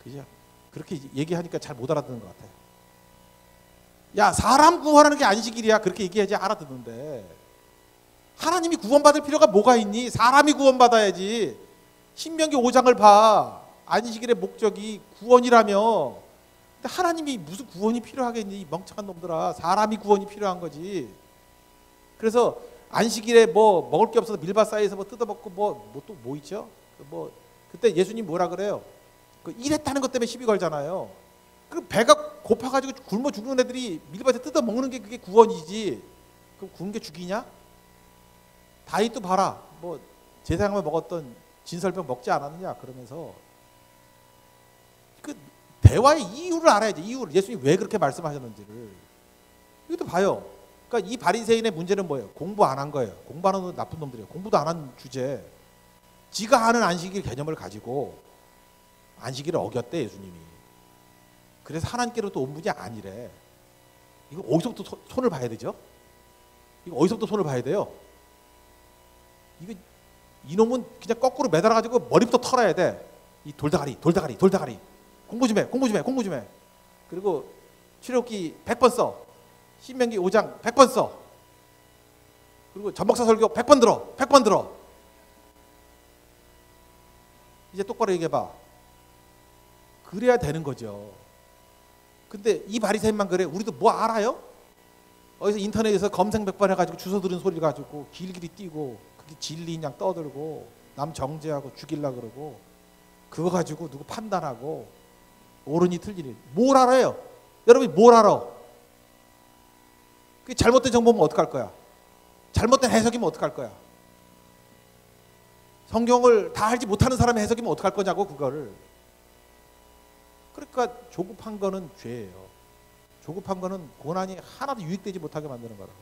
그죠? 그렇게 얘기하니까 잘 못 알아듣는 것 같아요. 야, 사람 구원하는 게 안식일이야. 그렇게 얘기해야지 알아듣는데. 하나님이 구원받을 필요가 뭐가 있니? 사람이 구원받아야지. 신명기 5장을 봐. 안식일의 목적이 구원이라며. 근데 하나님이 무슨 구원이 필요하겠니? 이 멍청한 놈들아. 사람이 구원이 필요한 거지. 그래서 안식일에 뭐 먹을 게 없어서 밀밭 사이에서 뭐 뜯어먹고 또 뭐 있죠? 뭐 그때 예수님 뭐라 그래요? 그 일했다는 것 때문에 시비 걸잖아요. 그 배가 고파가지고 굶어 죽는 애들이 밀밭에 뜯어먹는 게 그게 구원이지. 그럼 굶은 게 죽이냐? 다윗도 봐라. 뭐 제사장을 먹었던 진설병 먹지 않았느냐 그러면서 그 대화의 이유를 알아야지. 이유를 예수님이 왜 그렇게 말씀하셨는지를. 이것도 봐요. 그러니까 이 바리새인의 문제는 뭐예요? 공부 안 한 거예요. 공부 안 하는 나쁜 놈들이에요. 공부도 안 한 주제. 지가 아는 안식일 개념을 가지고 안식일을 어겼대 예수님이. 그래서 하나님께로부터 온 분이 아니래. 이거 어디서부터 손을 봐야 되죠? 이거 어디서부터 손을 봐야 돼요? 이거 이놈은 그냥 거꾸로 매달아가지고 머리부터 털어야 돼. 이 돌다가리. 공부 좀 해. 그리고 출애굽기 100번 써. 신명기 5장 100번 써. 그리고 전목사 설교 100번 들어. 이제 똑바로 얘기해봐. 그래야 되는 거죠. 근데 이 바리새인만 그래? 우리도 뭐 알아요? 어디서 인터넷에서 검색 100번 해가지고 주워 들은 소리를 가지고 길길이 뛰고 그게 진리인 양 떠들고 남 정죄하고 죽이려고 그러고 그거 가지고 누구 판단하고 옳으니 틀리니 뭘 알아요? 여러분이 뭘 알아? 그게 잘못된 정보면 어떡할 거야? 잘못된 해석이면 어떡할 거야? 성경을 다 알지 못하는 사람의 해석이면 어떡할 거냐고 그거를. 그러니까 조급한 거는 죄예요. 조급한 거는 고난이 하나도 유익되지 못하게 만드는 거라고.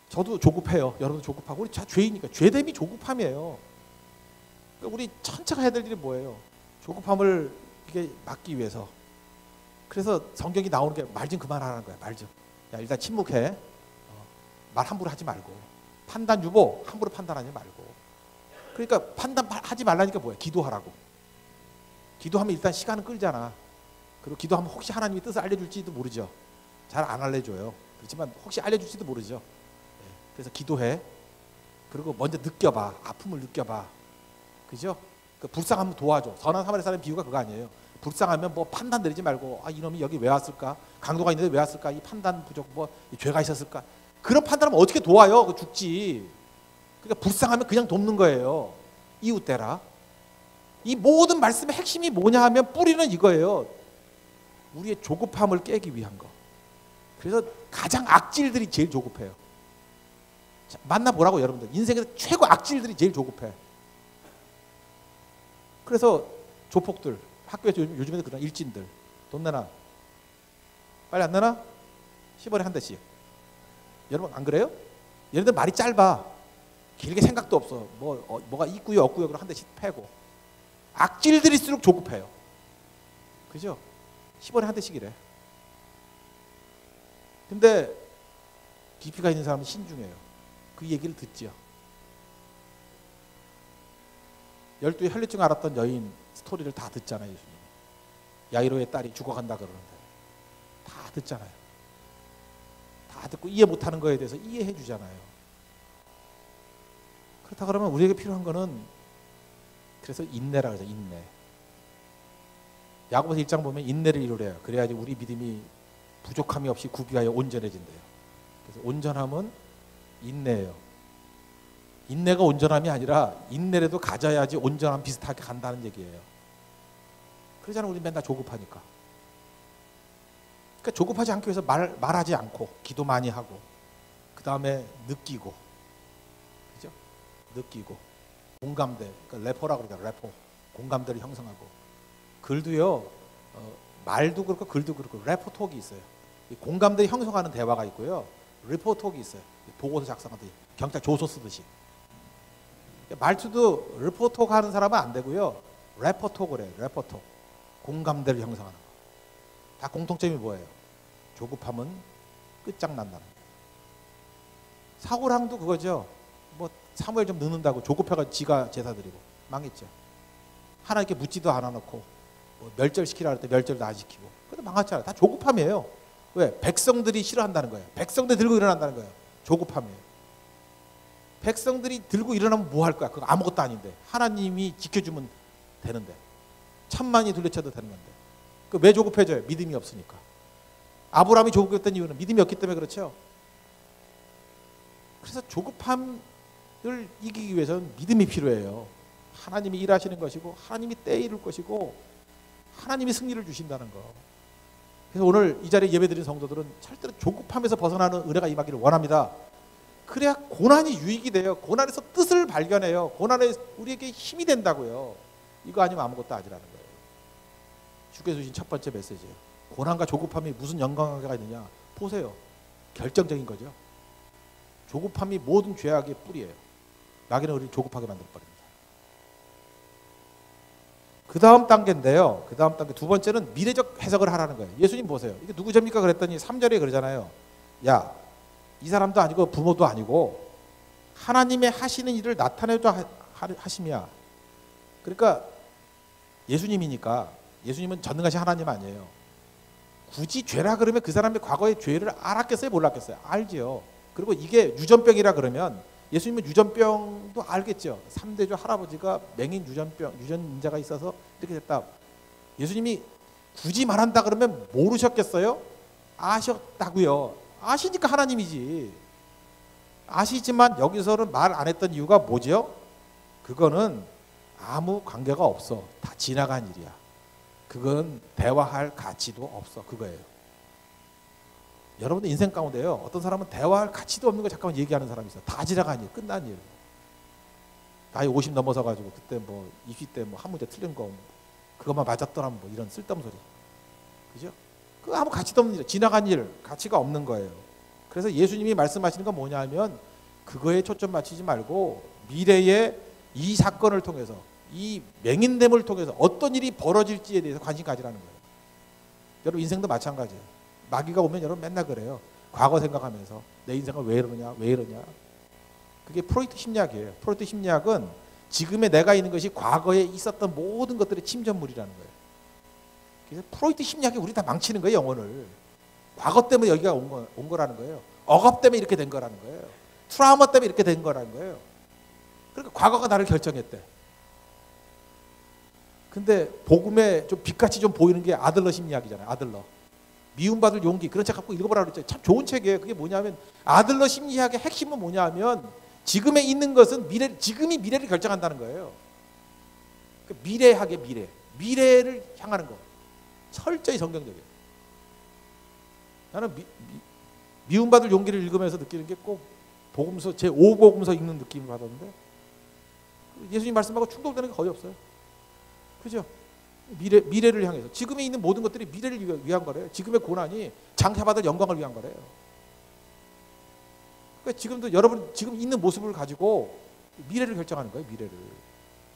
저도 조급해요. 여러분도 조급하고 우리 다 죄이니까 죄됨이 조급함이에요. 그러니까 우리 천천히 해야 될 일이 뭐예요? 조급함을 이게 막기 위해서. 그래서 성경이 나오는 게 말 좀 그만하라는 거야. 말 좀. 야 일단 침묵해. 말 함부로 하지 말고. 판단 유보 함부로 판단하지 말고. 그러니까 판단하지 말라니까 뭐야? 기도하라고. 기도하면 일단 시간은 끌잖아. 그리고 기도하면 혹시 하나님이 뜻을 알려줄지도 모르죠. 잘 안 알려줘요. 그렇지만 혹시 알려줄지도 모르죠. 그래서 기도해. 그리고 먼저 느껴봐. 아픔을 느껴봐. 그죠? 그 불쌍하면 도와줘. 선한 사마리 사람 비유가 그거 아니에요. 불쌍하면 뭐 판단 내리지 말고 아 이놈이 여기 왜 왔을까? 강도가 있는데 왜 왔을까? 이 판단 부족 뭐 죄가 있었을까? 그런 판단하면 어떻게 도와요? 그 죽지. 그러니까 불쌍하면 그냥 돕는 거예요. 이웃대라. 이 모든 말씀의 핵심이 뭐냐 하면 뿌리는 이거예요. 우리의 조급함을 깨기 위한 거. 그래서 가장 악질들이 제일 조급해요. 자, 만나보라고 여러분들. 인생에서 최고 악질들이 제일 조급해. 그래서 조폭들, 학교에서 요즘에도 그런 일진들 돈 내놔. 빨리 안 내놔? 10원에 한 대씩. 여러분 안 그래요? 얘네들 말이 짧아. 길게 생각도 없어. 뭐가 있고요 없고요 그럼 한 대씩 패고. 악질들일수록 조급해요. 그죠? 10원에 한 대씩이래. 근데 깊이가 있는 사람은 신중해요. 그 얘기를 듣지요. 12의 혈류증 앓았던 여인 스토리를 다 듣잖아요. 예수님이. 야이로의 딸이 죽어간다 그러는데 다 듣잖아요. 다 듣고 이해 못하는 거에 대해서 이해해 주잖아요. 그렇다 그러면 우리에게 필요한 거는 그래서 인내라 그러죠. 인내. 야고보서 1장 보면 인내를 이루래요. 그래야지 우리 믿음이 부족함이 없이 구비하여 온전해진대요. 그래서 온전함은 인내예요. 인내가 온전함이 아니라 인내라도 가져야지 온전함 비슷하게 간다는 얘기예요. 그러잖아. 우리 맨날 조급하니까. 그러니까 조급하지 않기 위해서 말하지 않고 기도 많이 하고 그 다음에 느끼고, 그죠? 느끼고 공감대, 그러니까 래퍼라고 그러잖아. 래퍼. 공감대를 형성하고 글도요. 말도 그렇고 글도 그렇고 래퍼톡이 있어요. 공감대 형성하는 대화가 있고요. 리포톡이 있어요. 보고서 작성하듯이 경찰 조서 쓰듯이. 말투도 리포톡 하는 사람은 안 되고요. 래퍼톡을 해요. 래퍼톡. 공감대를 형성하는 거. 다 공통점이 뭐예요? 조급함은 끝장난다는 거예요. 사고랑도 그거죠. 뭐 사무엘 좀 늦는다고 조급해가 지가 제사 드리고 망했죠. 하나님께 묻지도 않아 놓고 뭐 멸절시키라 할 때 멸절도 안 시키고. 근데 망했잖아요. 다 조급함이에요. 왜? 백성들이 싫어한다는 거예요. 백성들 들고 일어난다는 거예요. 조급함이에요. 백성들이 들고 일어나면 뭐 할 거야? 그거 아무것도 아닌데. 하나님이 지켜주면 되는데. 천만이 둘러쳐도 되는 건데. 그 왜 조급해져요? 믿음이 없으니까. 아브라함이 조급했던 이유는 믿음이 없기 때문에 그렇죠. 그래서 조급함을 이기기 위해서는 믿음이 필요해요. 하나님이 일하시는 것이고 하나님이 때 이룰 것이고 하나님이 승리를 주신다는 거. 그래서 오늘 이 자리에 예배드린 성도들은 절대로 조급함에서 벗어나는 은혜가 임하기를 원합니다. 그래야 고난이 유익이 돼요. 고난에서 뜻을 발견해요. 고난에 우리에게 힘이 된다고요. 이거 아니면 아무것도 아니라는 거예요. 주께서 주신 첫 번째 메시지예요. 고난과 조급함이 무슨 연관관계가 있느냐. 보세요. 결정적인 거죠. 조급함이 모든 죄악의 뿌리예요. 마귀는 우리를 조급하게 만들어버립니다. 그 다음 단계인데요. 그 다음 단계 두 번째는 미래적 해석을 하라는 거예요. 예수님 보세요. 이게 누구 접니까? 그랬더니 3절에 그러잖아요. 야, 이 사람도 아니고 부모도 아니고 하나님의 하시는 일을 나타내도 하심이야. 그러니까 예수님이니까 예수님은 전능하신 하나님 아니에요. 굳이 죄라 그러면 그 사람의 과거의 죄를 알았겠어요? 몰랐겠어요? 알지요. 그리고 이게 유전병이라 그러면 예수님은 유전병도 알겠죠. 3대조 할아버지가 맹인 유전자가 있어서 이렇게 됐다. 예수님이 굳이 말한다 그러면 모르셨겠어요? 아셨다고요. 아시니까 하나님이지. 아시지만 여기서는 말 안 했던 이유가 뭐죠? 그거는 아무 관계가 없어. 다 지나간 일이야. 그건 대화할 가치도 없어. 그거예요. 여러분들 인생 가운데요. 어떤 사람은 대화할 가치도 없는 거 잠깐만 얘기하는 사람이 있어요. 다 지나간 일, 끝난 일. 나이 50 넘어서 가지고 그때 뭐 20대 뭐 한 문제 틀린 거 그것만 맞았더라면 뭐 이런 쓸데없는 소리. 그죠? 그 아무 가치도 없는 일, 지나간 일, 가치가 없는 거예요. 그래서 예수님이 말씀하시는 건 뭐냐면 그거에 초점 맞추지 말고 미래의 이 사건을 통해서 이 맹인됨을 통해서 어떤 일이 벌어질지에 대해서 관심 가지라는 거예요. 여러분 인생도 마찬가지예요. 마귀가 오면 여러분 맨날 그래요. 과거 생각하면서 내 인생은 왜 이러냐 왜 이러냐. 그게 프로이트 심리학이에요. 프로이트 심리학은 지금의 내가 있는 것이 과거에 있었던 모든 것들의 침전물이라는 거예요. 그래서 프로이트 심리학이 우리 다 망치는 거예요. 영혼을. 과거 때문에 여기가 온 거라는 거예요. 억압 때문에 이렇게 된 거라는 거예요. 트라우마 때문에 이렇게 된 거라는 거예요. 그러니까 과거가 나를 결정했대. 근데 복음에 좀 빛같이 좀 보이는 게 아들러 심리학이잖아요. 아들러. 미움받을 용기. 그런 책 갖고 읽어보라 그랬죠. 참 좋은 책이에요. 그게 뭐냐면 아들러 심리학의 핵심은 뭐냐면 지금에 있는 것은 지금이 미래를 결정한다는 거예요. 미래학의 미래. 미래를 향하는 거. 철저히 성경적이에요. 나는 미움받을 용기를 읽으면서 느끼는 게 꼭 복음서 제5복음서 읽는 느낌을 받았는데 예수님 말씀하고 충돌되는 게 거의 없어요. 그죠? 미래를 향해서 지금에 있는 모든 것들이 미래를 위한 거래요. 지금의 고난이 장차받을 영광을 위한 거래요. 그러니까 지금도 여러분 지금 있는 모습을 가지고 미래를 결정하는 거예요. 미래를.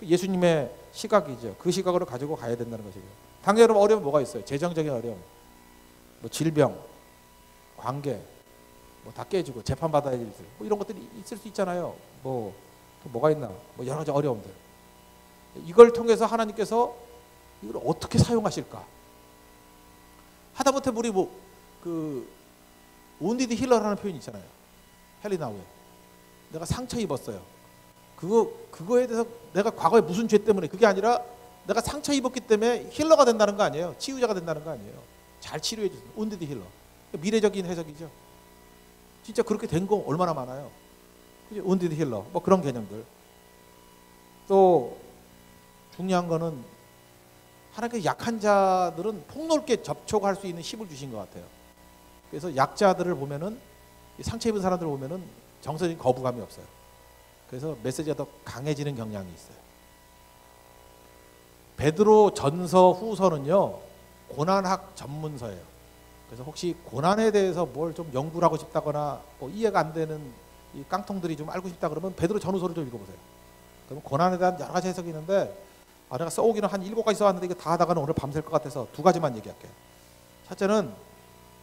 예수님의 시각이죠. 그 시각으로 가지고 가야 된다는 것이고요. 당연히 여러분 어려움 뭐가 있어요? 재정적인 어려움, 뭐 질병, 관계, 뭐 다 깨지고 재판받아야 할 일들, 뭐 이런 것들이 있을 수 있잖아요. 뭐 또 뭐가 있나? 뭐 여러 가지 어려움들. 이걸 통해서 하나님께서 이걸 어떻게 사용하실까? 하다못해 우리 그 온디드 힐러라는 표현이 있잖아요. 헬리나우에 내가 상처 입었어요. 그거에 대해서 내가 과거에 무슨 죄 때문에 그게 아니라 내가 상처 입었기 때문에 힐러가 된다는 거 아니에요. 치유자가 된다는 거 아니에요. 잘 치료해 주세요. 온디드 힐러. 미래적인 해석이죠. 진짜 그렇게 된 거 얼마나 많아요. 온디드 힐러. 뭐 그런 개념들. 또 중요한 거는 하나님께 약한 자들은 폭넓게 접촉할 수 있는 힘을 주신 것 같아요. 그래서 약자들을 보면은 상처 입은 사람들을 보면은 정서적인 거부감이 없어요. 그래서 메시지가 더 강해지는 경향이 있어요. 베드로 전서 후서는요 고난학 전문서예요. 그래서 혹시 고난에 대해서 뭘 좀 연구를 하고 싶다거나 뭐 이해가 안 되는 이 깡통들이 좀 알고 싶다 그러면 베드로 전후서를 좀 읽어보세요. 그러면 고난에 대한 여러 가지 해석이 있는데 내가 써오기는 한 7가지 써왔는데 이거 다 하다가는 오늘 밤샐 것 같아서 2가지만 얘기할게요. 첫째는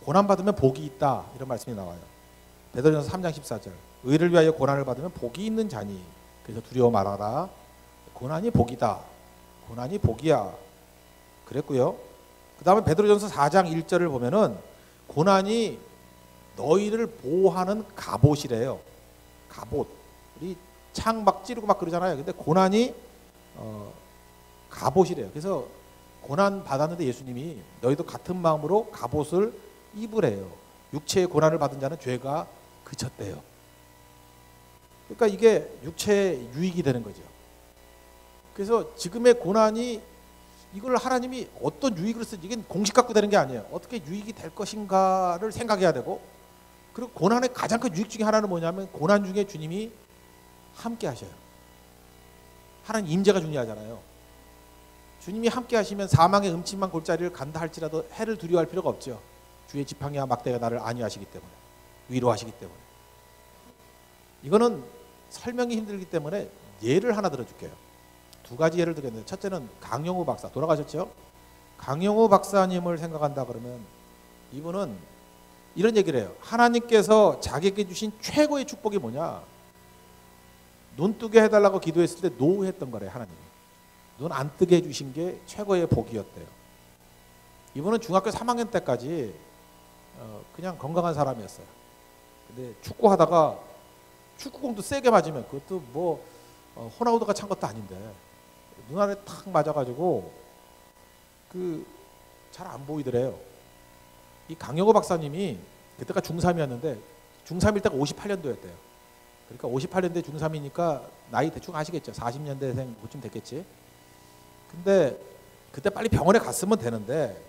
고난받으면 복이 있다 이런 말씀이 나와요. 베드로전서 3장 14절 의를 위하여 고난을 받으면 복이 있는 자니 그래서 두려워 말아라. 고난이 복이다. 고난이 복이야. 그랬고요. 그 다음에 베드로전서 4장 1절을 보면은 고난이 너희를 보호하는 갑옷이래요. 갑옷. 우리 창 막 찌르고 막 그러잖아요. 근데 고난이 갑옷이래요. 그래서 고난 받았는데 예수님이 너희도 같은 마음으로 갑옷을 입으래요. 육체의 고난을 받은 자는 죄가 그쳤대요. 그러니까 이게 육체의 유익이 되는 거죠. 그래서 지금의 고난이 이걸 하나님이 어떤 유익을 쓰지, 이게 공식 갖고 되는 게 아니에요. 어떻게 유익이 될 것인가를 생각해야 되고, 그리고 고난의 가장 큰 유익 중에 하나는 뭐냐면 고난 중에 주님이 함께 하셔요. 하나님 임재가 중요하잖아요. 주님이 함께 하시면 사망의 음침한 골짜기를 간다 할지라도 해를 두려워할 필요가 없죠. 주의 지팡이와 막대가 나를 안위하시기 때문에, 위로하시기 때문에. 이거는 설명이 힘들기 때문에 예를 하나 들어줄게요. 두 가지 예를 들겠는데, 첫째는 강영우 박사, 돌아가셨죠? 강영우 박사님을 생각한다 그러면 이분은 이런 얘기를 해요. 하나님께서 자기에게 주신 최고의 축복이 뭐냐? 눈 뜨게 해달라고 기도했을 때 노했던 거래요. 하나님이 눈 안 뜨게 해주신 게 최고의 복이었대요. 이분은 중학교 3학년 때까지 그냥 건강한 사람이었어요. 근데 축구하다가 축구공도 세게 맞으면, 그것도 뭐 호나우드가 찬 것도 아닌데 눈알에 탁 맞아가지고 잘 안 보이더래요. 이 강영호 박사님이 그때가 중3이었는데 중3일 때가 58년도였대요. 그러니까 58년대 중3이니까 나이 대충 아시겠죠. 40년대생 그쯤 됐겠지. 근데 그때 빨리 병원에 갔으면 되는데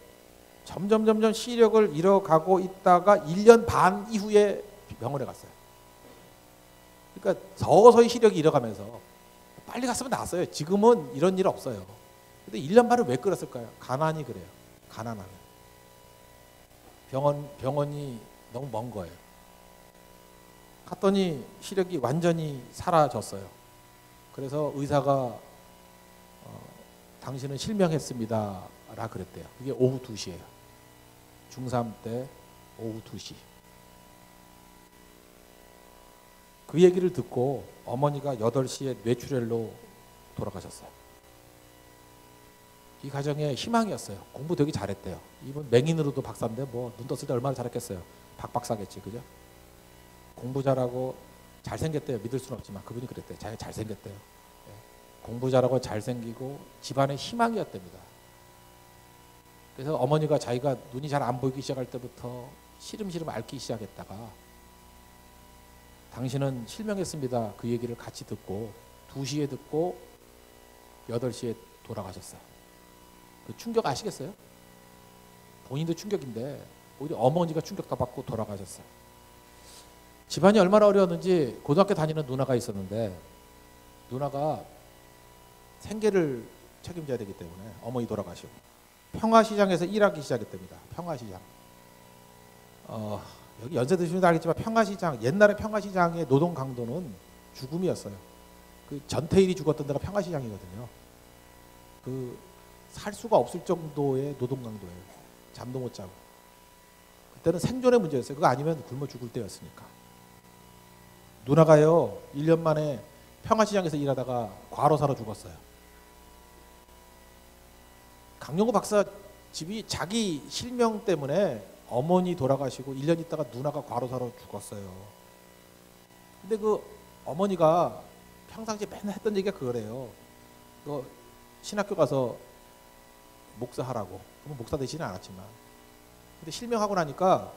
점점 시력을 잃어가고 있다가 1년 반 이후에 병원에 갔어요. 그러니까 서서히 시력이 잃어가면서 빨리 갔으면 나았어요. 지금은 이런 일 없어요. 근데 1년 반을 왜 끌었을까요? 가난이 그래요. 가난하면. 병원이 너무 먼 거예요. 갔더니 시력이 완전히 사라졌어요. 그래서 의사가 당신은 실명했습니다 라 그랬대요. 그게 오후 2시예요. 중3 때 오후 2시. 그 얘기를 듣고 어머니가 8시에 뇌출혈로 돌아가셨어요. 이 가정에 희망이었어요. 공부 되게 잘했대요. 이분 맹인으로도 박사인데 뭐 눈 떴을 때 얼마나 잘했겠어요. 박박사겠지, 그죠? 공부 잘하고 잘생겼대요. 믿을 수는 없지만 그분이 그랬대요. 자기가 잘생겼대요. 공부 잘하고 잘생기고 집안의 희망이었답니다. 그래서 어머니가 자기가 눈이 잘 안 보이기 시작할 때부터 시름시름 앓기 시작했다가 당신은 실명했습니다. 그 얘기를 같이 듣고 2시에 듣고 8시에 돌아가셨어요. 그 충격 아시겠어요? 본인도 충격인데 오히려 어머니가 충격도 받고 돌아가셨어요. 집안이 얼마나 어려웠는지 고등학교 다니는 누나가 있었는데 누나가 생계를 책임져야 되기 때문에 어머니 돌아가시고 평화시장에서 일하기 시작했답니다. 평화시장. 여기 연세 드시면 알겠지만 평화시장, 옛날에 평화시장의 노동 강도는 죽음이었어요. 그 전태일이 죽었던 데가 평화시장이거든요. 살 수가 없을 정도의 노동 강도예요. 잠도 못 자고. 그때는 생존의 문제였어요. 그거 아니면 굶어 죽을 때였으니까. 누나가요 1년 만에 평화시장에서 일하다가 과로사로 죽었어요. 강영호 박사 집이 자기 실명 때문에 어머니 돌아가시고 1년 있다가 누나가 과로사로 죽었어요. 근데 그 어머니가 평상시에 맨날 했던 얘기가 그거래요. 너 신학교 가서 목사하라고. 그럼 목사 되지는 않았지만. 근데 실명하고 나니까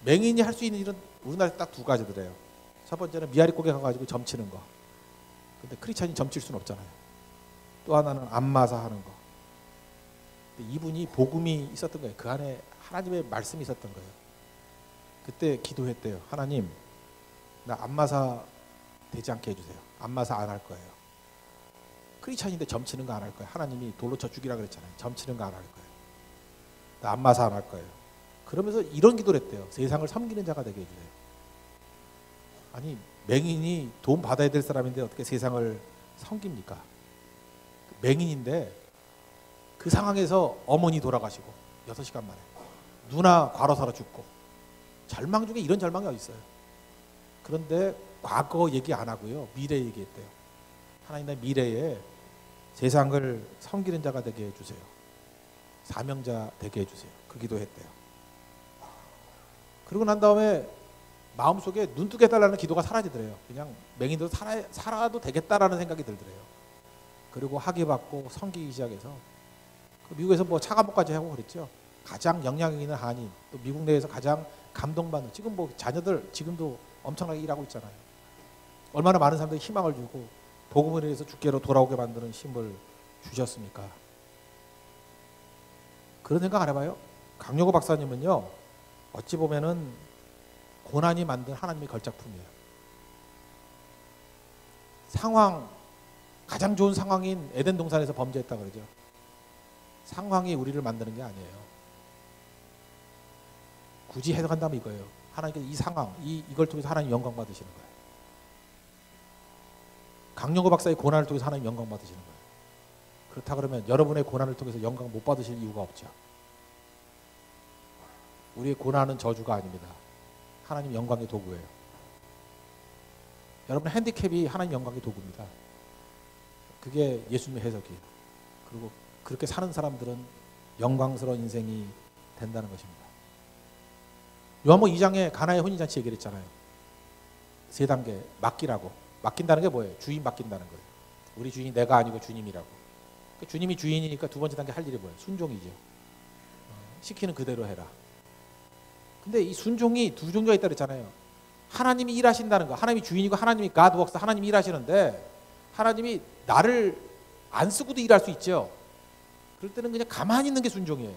맹인이 할 수 있는 일은 우리나라에 딱 2가지더래요. 첫 번째는 미아리고개 가가지고 점치는 거. 근데 크리스찬이 점칠 수는 없잖아요. 또 하나는 안마사 하는 거. 근데 이분이 복음이 있었던 거예요. 그 안에 하나님의 말씀이 있었던 거예요. 그때 기도했대요. 하나님, 나 안마사 되지 않게 해주세요. 안마사 안 할 거예요. 크리스찬인데 점치는 거 안 할 거예요. 하나님이 돌로 쳐 죽이라 그랬잖아요. 점치는 거 안 할 거예요. 나 안마사 안 할 거예요. 그러면서 이런 기도를 했대요. 세상을 섬기는 자가 되게 해주세요. 아니, 맹인이 돈 받아야 될 사람인데 어떻게 세상을 섬깁니까? 맹인인데 그 상황에서 어머니 돌아가시고 6시간 만에 누나 과로사로 죽고 절망 중에 이런 절망이 어디 있어요? 그런데 과거 얘기 안 하고요. 미래 얘기했대요. 하나님, 나 미래에 세상을 섬기는 자가 되게 해주세요. 사명자 되게 해주세요. 그 기도했대요. 그러고 난 다음에 마음속에 눈 뜨게 해달라는 기도가 사라지더래요. 그냥 맹인도 살아도 되겠다라는 생각이 들더래요. 그리고 학위 받고 섬기기 시작해서 미국에서 뭐 차관목까지 하고 그랬죠. 가장 영향력 있는 한인, 또 미국 내에서 가장 감동받는, 지금 뭐 자녀들 지금도 엄청나게 일하고 있잖아요. 얼마나 많은 사람들이 희망을 주고 복음을 위해서 주께로 돌아오게 만드는 힘을 주셨습니까? 그런 생각 안 해봐요? 강요구 박사님은요, 어찌 보면은 고난이 만든 하나님의 걸작품이에요. 가장 좋은 상황인 에덴 동산에서 범죄했다 그러죠. 상황이 우리를 만드는 게 아니에요. 굳이 해석한다면 이거예요. 하나님께서 이 상황, 이걸 통해서 하나님 영광 받으시는 거예요. 강영호 박사의 고난을 통해서 하나님 영광 받으시는 거예요. 그렇다 그러면 여러분의 고난을 통해서 영광 못 받으실 이유가 없죠. 우리의 고난은 저주가 아닙니다. 하나님 영광의 도구예요. 여러분의 핸디캡이 하나님 영광의 도구입니다. 그게 예수님의 해석이에요. 그리고 그렇게 사는 사람들은 영광스러운 인생이 된다는 것입니다. 요한복음 2장에 가나의 혼인잔치 얘기를 했잖아요. 3단계 맡기라고. 맡긴다는 게 뭐예요? 주인 맡긴다는 거예요. 우리 주인이 내가 아니고 주님이라고. 그러니까 주님이 주인이니까 두 번째 단계 할 일이 뭐예요? 순종이죠. 시키는 그대로 해라. 근데 이 순종이 두 종류가 있다고 했잖아요. 하나님이 일하신다는 거. 하나님이 주인이고 하나님이 God works, 하나님이 일하시는데 하나님이 나를 안 쓰고도 일할 수 있죠. 그럴 때는 그냥 가만히 있는 게 순종이에요.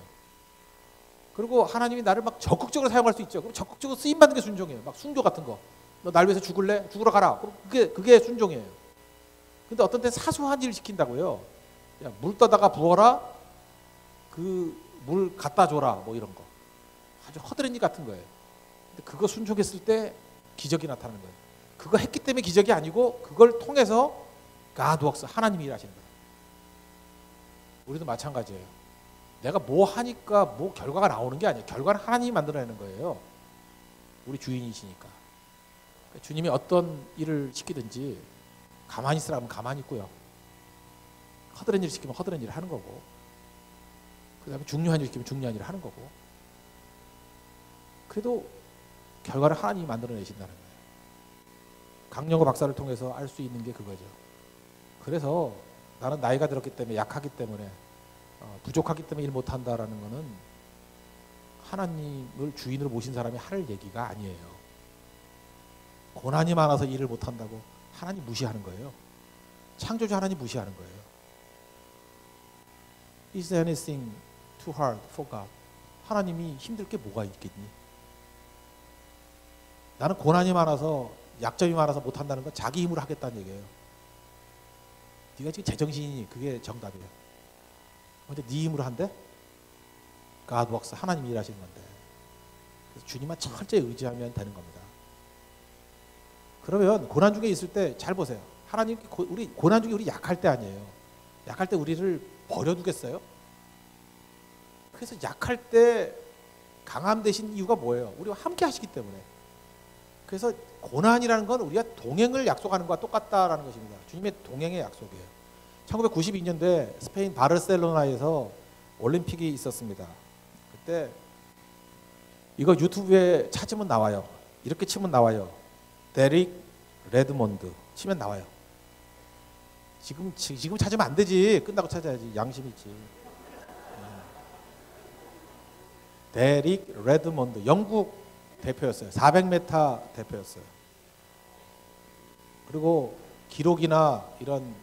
그리고 하나님이 나를 막 적극적으로 사용할 수 있죠. 그럼 적극적으로 쓰임 받는 게 순종이에요. 막 순교 같은 거. 너 날 위해서 죽을래? 죽으러 가라. 그럼 그게 순종이에요. 근데 어떤 때 사소한 일을 시킨다고요. 야, 물 떠다가 부어라. 그 물 갖다 줘라. 뭐 이런 거. 아주 허드렛 일 같은 거예요. 근데 그거 순종했을 때 기적이 나타나는 거예요. 그거 했기 때문에 기적이 아니고 그걸 통해서 God works, 하나님이 일하시는 거예요. 우리도 마찬가지예요. 내가 뭐 하니까 뭐 결과가 나오는 게 아니에요. 결과는 하나님이 만들어내는 거예요. 우리 주인이시니까. 그러니까 주님이 어떤 일을 시키든지 가만히 있으라 하면 가만히 있고요. 허드렛 일을 시키면 허드렛 일을 하는 거고, 그 다음에 중요한 일을 시키면 중요한 일을 하는 거고, 그래도 결과를 하나님이 만들어내신다는 거예요. 강영호 박사를 통해서 알 수 있는 게 그거죠. 그래서 나는 나이가 들었기 때문에, 약하기 때문에, 부족하기 때문에 일 못한다라는 거는 하나님을 주인으로 모신 사람이 할 얘기가 아니에요. 고난이 많아서 일을 못한다고 하나님 무시하는 거예요. 창조주 하나님 무시하는 거예요. Is anything too hard for God? 하나님이 힘들 게 뭐가 있겠니? 나는 고난이 많아서, 약점이 많아서 못한다는 건 자기 힘으로 하겠다는 얘기예요. 네가 지금 제정신이니 그게 정답이에요. 근데 네 힘으로 한대? God works, 하나님이 일하시는 건데. 그래서 주님만 철저히 의지하면 되는 겁니다. 그러면 고난 중에 있을 때 잘 보세요. 하나님, 우리 고난 중에 우리 약할 때 아니에요. 약할 때 우리를 버려두겠어요? 그래서 약할 때 강함 되신 이유가 뭐예요? 우리와 함께 하시기 때문에. 그래서 고난이라는 건 우리가 동행을 약속하는 것과 똑같다라는 것입니다. 주님의 동행의 약속이에요. 1992년도에 스페인 바르셀로나에서 올림픽이 있었습니다. 그때 이거 유튜브에 찾으면 나와요. 이렇게 치면 나와요. 데릭 레드몬드 치면 나와요. 지금 찾으면 안 되지. 끝나고 찾아야지. 양심 있지. 데릭 레드몬드, 영국 대표였어요. 400m 대표였어요. 그리고 기록이나 이런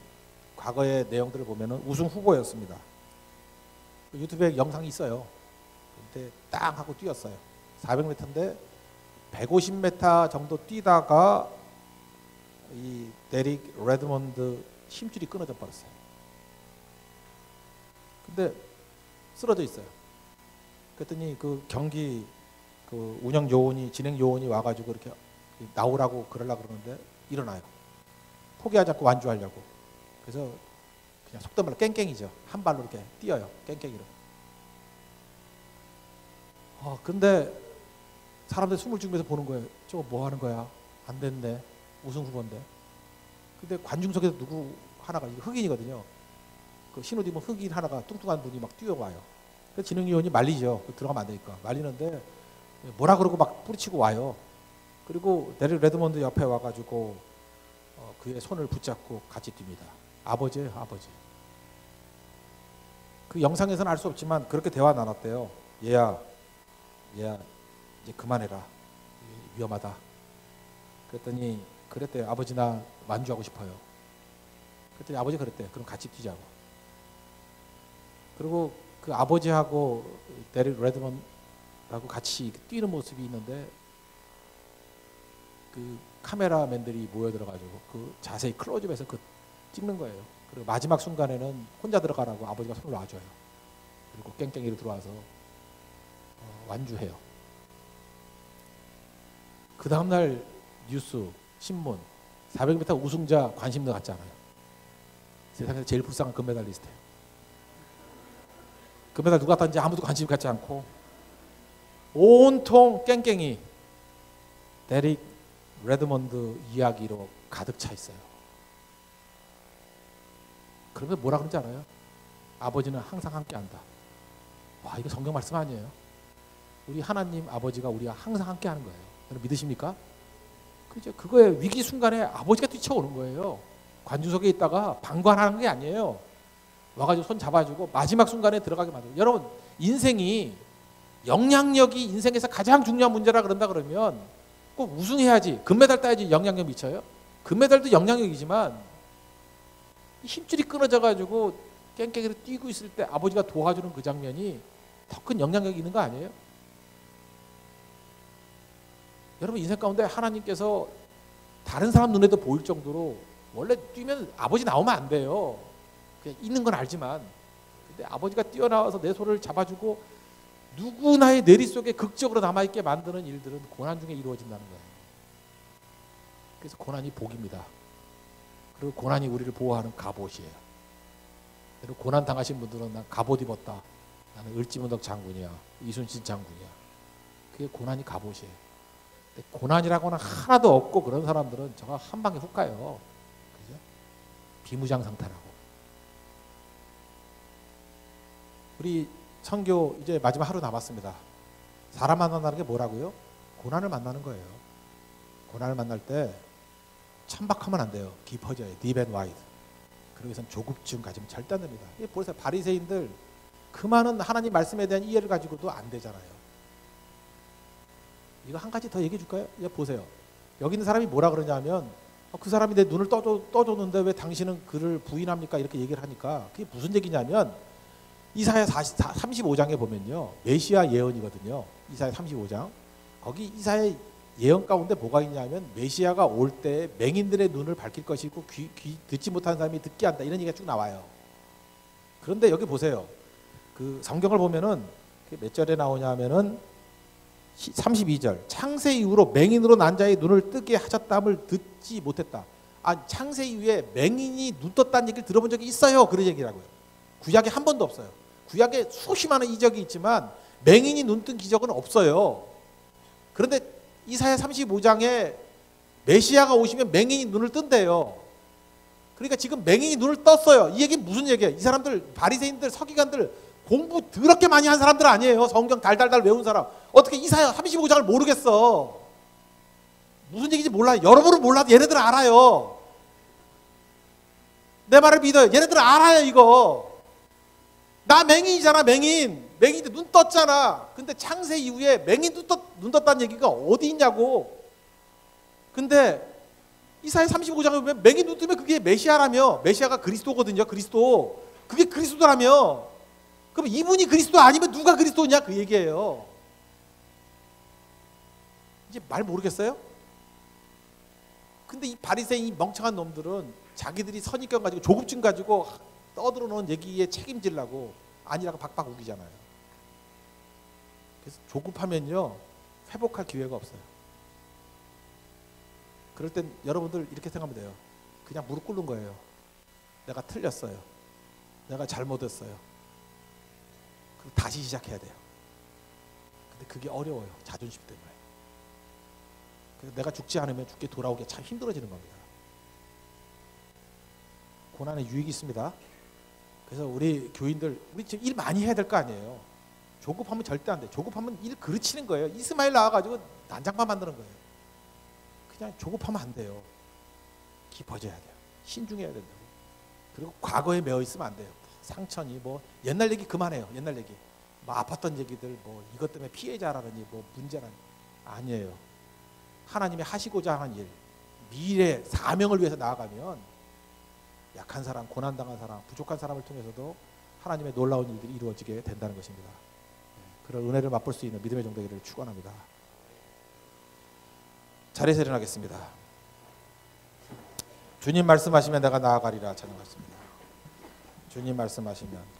과거의 내용들을 보면은 우승 후보였습니다. 유튜브에 영상이 있어요. 그때 땅 하고 뛰었어요. 400m인데 150m 정도 뛰다가 이 데릭 레드몬드 힘줄이 끊어져 버렸어요. 근데 쓰러져 있어요. 그랬더니 그 경기 그 운영 요원이, 진행 요원이 와가지고 이렇게 나오라고 그러려고 그러는데 일어나요. 포기하지 않고 완주하려고. 그래서 그냥 속된 말로 깽깽이죠. 한 발로 이렇게 뛰어요. 깽깽이로. 근데 사람들 숨을 죽이면서 보는 거예요. 저거 뭐 하는 거야? 안 됐네. 우승 후보인데. 근데 관중석에서 누구 하나가, 흑인이거든요. 그 신옷 입은 흑인 하나가 뚱뚱한 분이 막 뛰어와요. 그래서 진흥위원이 말리죠. 들어가면 안 되니까. 말리는데 뭐라 그러고 막 뿌리치고 와요. 그리고 데릭 레드먼드 옆에 와가지고 그의 손을 붙잡고 같이 뜁니다. 아버지예요, 아버지. 그 영상에서는 알 수 없지만 그렇게 대화 나눴대요. 얘야 이제 그만해라, 위험하다. 그랬더니 그랬대요. 아버지 나 완주하고 싶어요. 그랬더니 아버지 그랬대요. 그럼 같이 뛰자고. 그리고 그 아버지하고 데릭 레드먼하고 같이 뛰는 모습이 있는데 그 카메라맨들이 모여들어가지고 그 자세히 클로즈업해서 그 찍는 거예요. 그리고 마지막 순간에는 혼자 들어가라고 아버지가 손을 놔줘요. 그리고 깽깽이로 들어와서 완주해요. 그 다음날 뉴스, 신문 400m 우승자 관심도 갖지 않아요. 세상에서 제일 불쌍한 금메달리스트예요. 금메달 누가 땄는지 아무도 관심 갖지 않고 온통 깽깽이 데릭 레드먼드 이야기로 가득 차 있어요. 그러면 뭐라 그런지 알아요? 아버지는 항상 함께한다. 와, 이거 성경 말씀 아니에요? 우리 하나님 아버지가 우리가 항상 함께하는 거예요. 여러분 믿으십니까? 그죠? 그거에 위기 순간에 아버지가 뛰쳐오는 거예요. 관중석에 있다가 방관하는 게 아니에요. 와가지고 손 잡아주고 마지막 순간에 들어가게 만들어요. 여러분 인생이 영향력이 인생에서 가장 중요한 문제라 그런다 그러면 꼭 우승해야지, 금메달 따야지 영향력 미쳐요? 금메달도 영향력이지만 힘줄이 끊어져가지고 깽깽이로 뛰고 있을 때 아버지가 도와주는 그 장면이 더 큰 영향력이 있는 거 아니에요? 여러분 인생 가운데 하나님께서 다른 사람 눈에도 보일 정도로 원래 뛰면 아버지 나오면 안 돼요. 그냥 있는 건 알지만 근데 아버지가 뛰어나와서 내 손을 잡아주고 누구나의 내리 속에 극적으로 남아있게 만드는 일들은 고난 중에 이루어진다는 거예요. 그래서 고난이 복입니다. 그리고 고난이 우리를 보호하는 갑옷이에요. 그리고 고난 당하신 분들은 난 갑옷 입었다. 나는 을지문덕 장군이야. 이순신 장군이야. 그게 고난이 갑옷이에요. 근데 고난이라고는 하나도 없고 그런 사람들은 저가 한 방에 훅 가요. 그죠? 비무장 상태라고. 우리 선교 이제 마지막 하루 남았습니다. 사람 만난다는 게 뭐라고요? 고난을 만나는 거예요. 고난을 만날 때 천박하면 안 돼요. 깊어져요. 딥 앤 와이드. 그러기 위해서는 조급증 가지면 절대 안 됩니다. 보세요. 바리새인들 그 많은 하나님 말씀에 대한 이해를 가지고도 안 되잖아요. 이거 한 가지 더 얘기해 줄까요? 보세요. 여기 있는 사람이 뭐라 그러냐면 그 사람이 내 눈을 떠줬는데 왜 당신은 그를 부인합니까? 이렇게 얘기를 하니까 그게 무슨 얘기냐면 이사야 35장에 보면요. 메시아 예언이거든요. 이사야 35장. 거기 이사야 예언 가운데 뭐가 있냐면 메시아가 올 때 맹인들의 눈을 밝힐 것이고 귀 듣지 못하는 사람이 듣게 한다. 이런 얘기가 쭉 나와요. 그런데 여기 보세요. 그 성경을 보면은 몇 절에 나오냐면은 32절. 창세 이후로 맹인으로 난 자의 눈을 뜨게 하셨다함을 듣지 못했다. 창세 이후에 맹인이 눈 떴다는 얘기를 들어본 적이 있어요. 그런 얘기라고요. 구약에 한 번도 없어요. 구약에 수십 많은 이적이 있지만 맹인이 눈 뜬 기적은 없어요. 그런데 이사야 35장에 메시아가 오시면 맹인이 눈을 뜬대요. 그러니까 지금 맹인이 눈을 떴어요. 이 얘기는 무슨 얘기예요? 이 사람들 바리새인들 서기관들 공부 더럽게 많이 한 사람들 아니에요. 성경 달달달 외운 사람. 어떻게 이사야 35장을 모르겠어? 무슨 얘기인지 몰라요. 여러분은 몰라도 얘네들은 알아요. 내 말을 믿어요. 얘네들은 알아요 이거. 나 맹인이잖아. 맹인인데 눈 떴잖아. 근데 창세 이후에 맹인 눈 떴다는 얘기가 어디 있냐고. 근데 이사야 35장에 보면 맹인 눈 뜨면 그게 메시아라며. 메시아가 그리스도거든요. 그리스도. 그게 그리스도라며. 그럼 이분이 그리스도 아니면 누가 그리스도냐 그 얘기예요. 이제 말 모르겠어요? 근데 이 바리새인 이 멍청한 놈들은 자기들이 선입견 가지고 조급증 가지고 떠들어 놓은 얘기에 책임지려고 아니라고 박박 우기잖아요. 그래서 조급하면요 회복할 기회가 없어요. 그럴 땐 여러분들 이렇게 생각하면 돼요. 그냥 무릎 꿇는 거예요. 내가 틀렸어요. 내가 잘못했어요. 그리고 다시 시작해야 돼요. 근데 그게 어려워요. 자존심 때문에. 그래서 내가 죽지 않으면 죽게 돌아오기가 참 힘들어지는 겁니다. 고난의 유익이 있습니다. 그래서 우리 교인들 우리 지금 일 많이 해야 될 거 아니에요. 조급하면 절대 안 돼. 조급하면 일 그르치는 거예요. 이스마엘 나와가지고 난장판 만드는 거예요. 그냥 조급하면 안 돼요. 깊어져야 돼요. 신중해야 된다고. 그리고 과거에 매어 있으면 안 돼요. 상처니 뭐 옛날 얘기 그만해요. 옛날 얘기. 뭐 아팠던 얘기들 뭐 이것 때문에 피해자라느니 뭐 문제라니 아니에요. 하나님이 하시고자 하는 일, 미래 사명을 위해서 나아가면 약한 사람, 고난당한 사람, 부족한 사람을 통해서도 하나님의 놀라운 일들이 이루어지게 된다는 것입니다. 그런 은혜를 맛볼 수 있는 믿음의 종되기를 축원합니다. 자리에서 일어나겠습니다. 주님 말씀하시면 내가 나아가리라 찬양하겠습니다. 주님 말씀하시면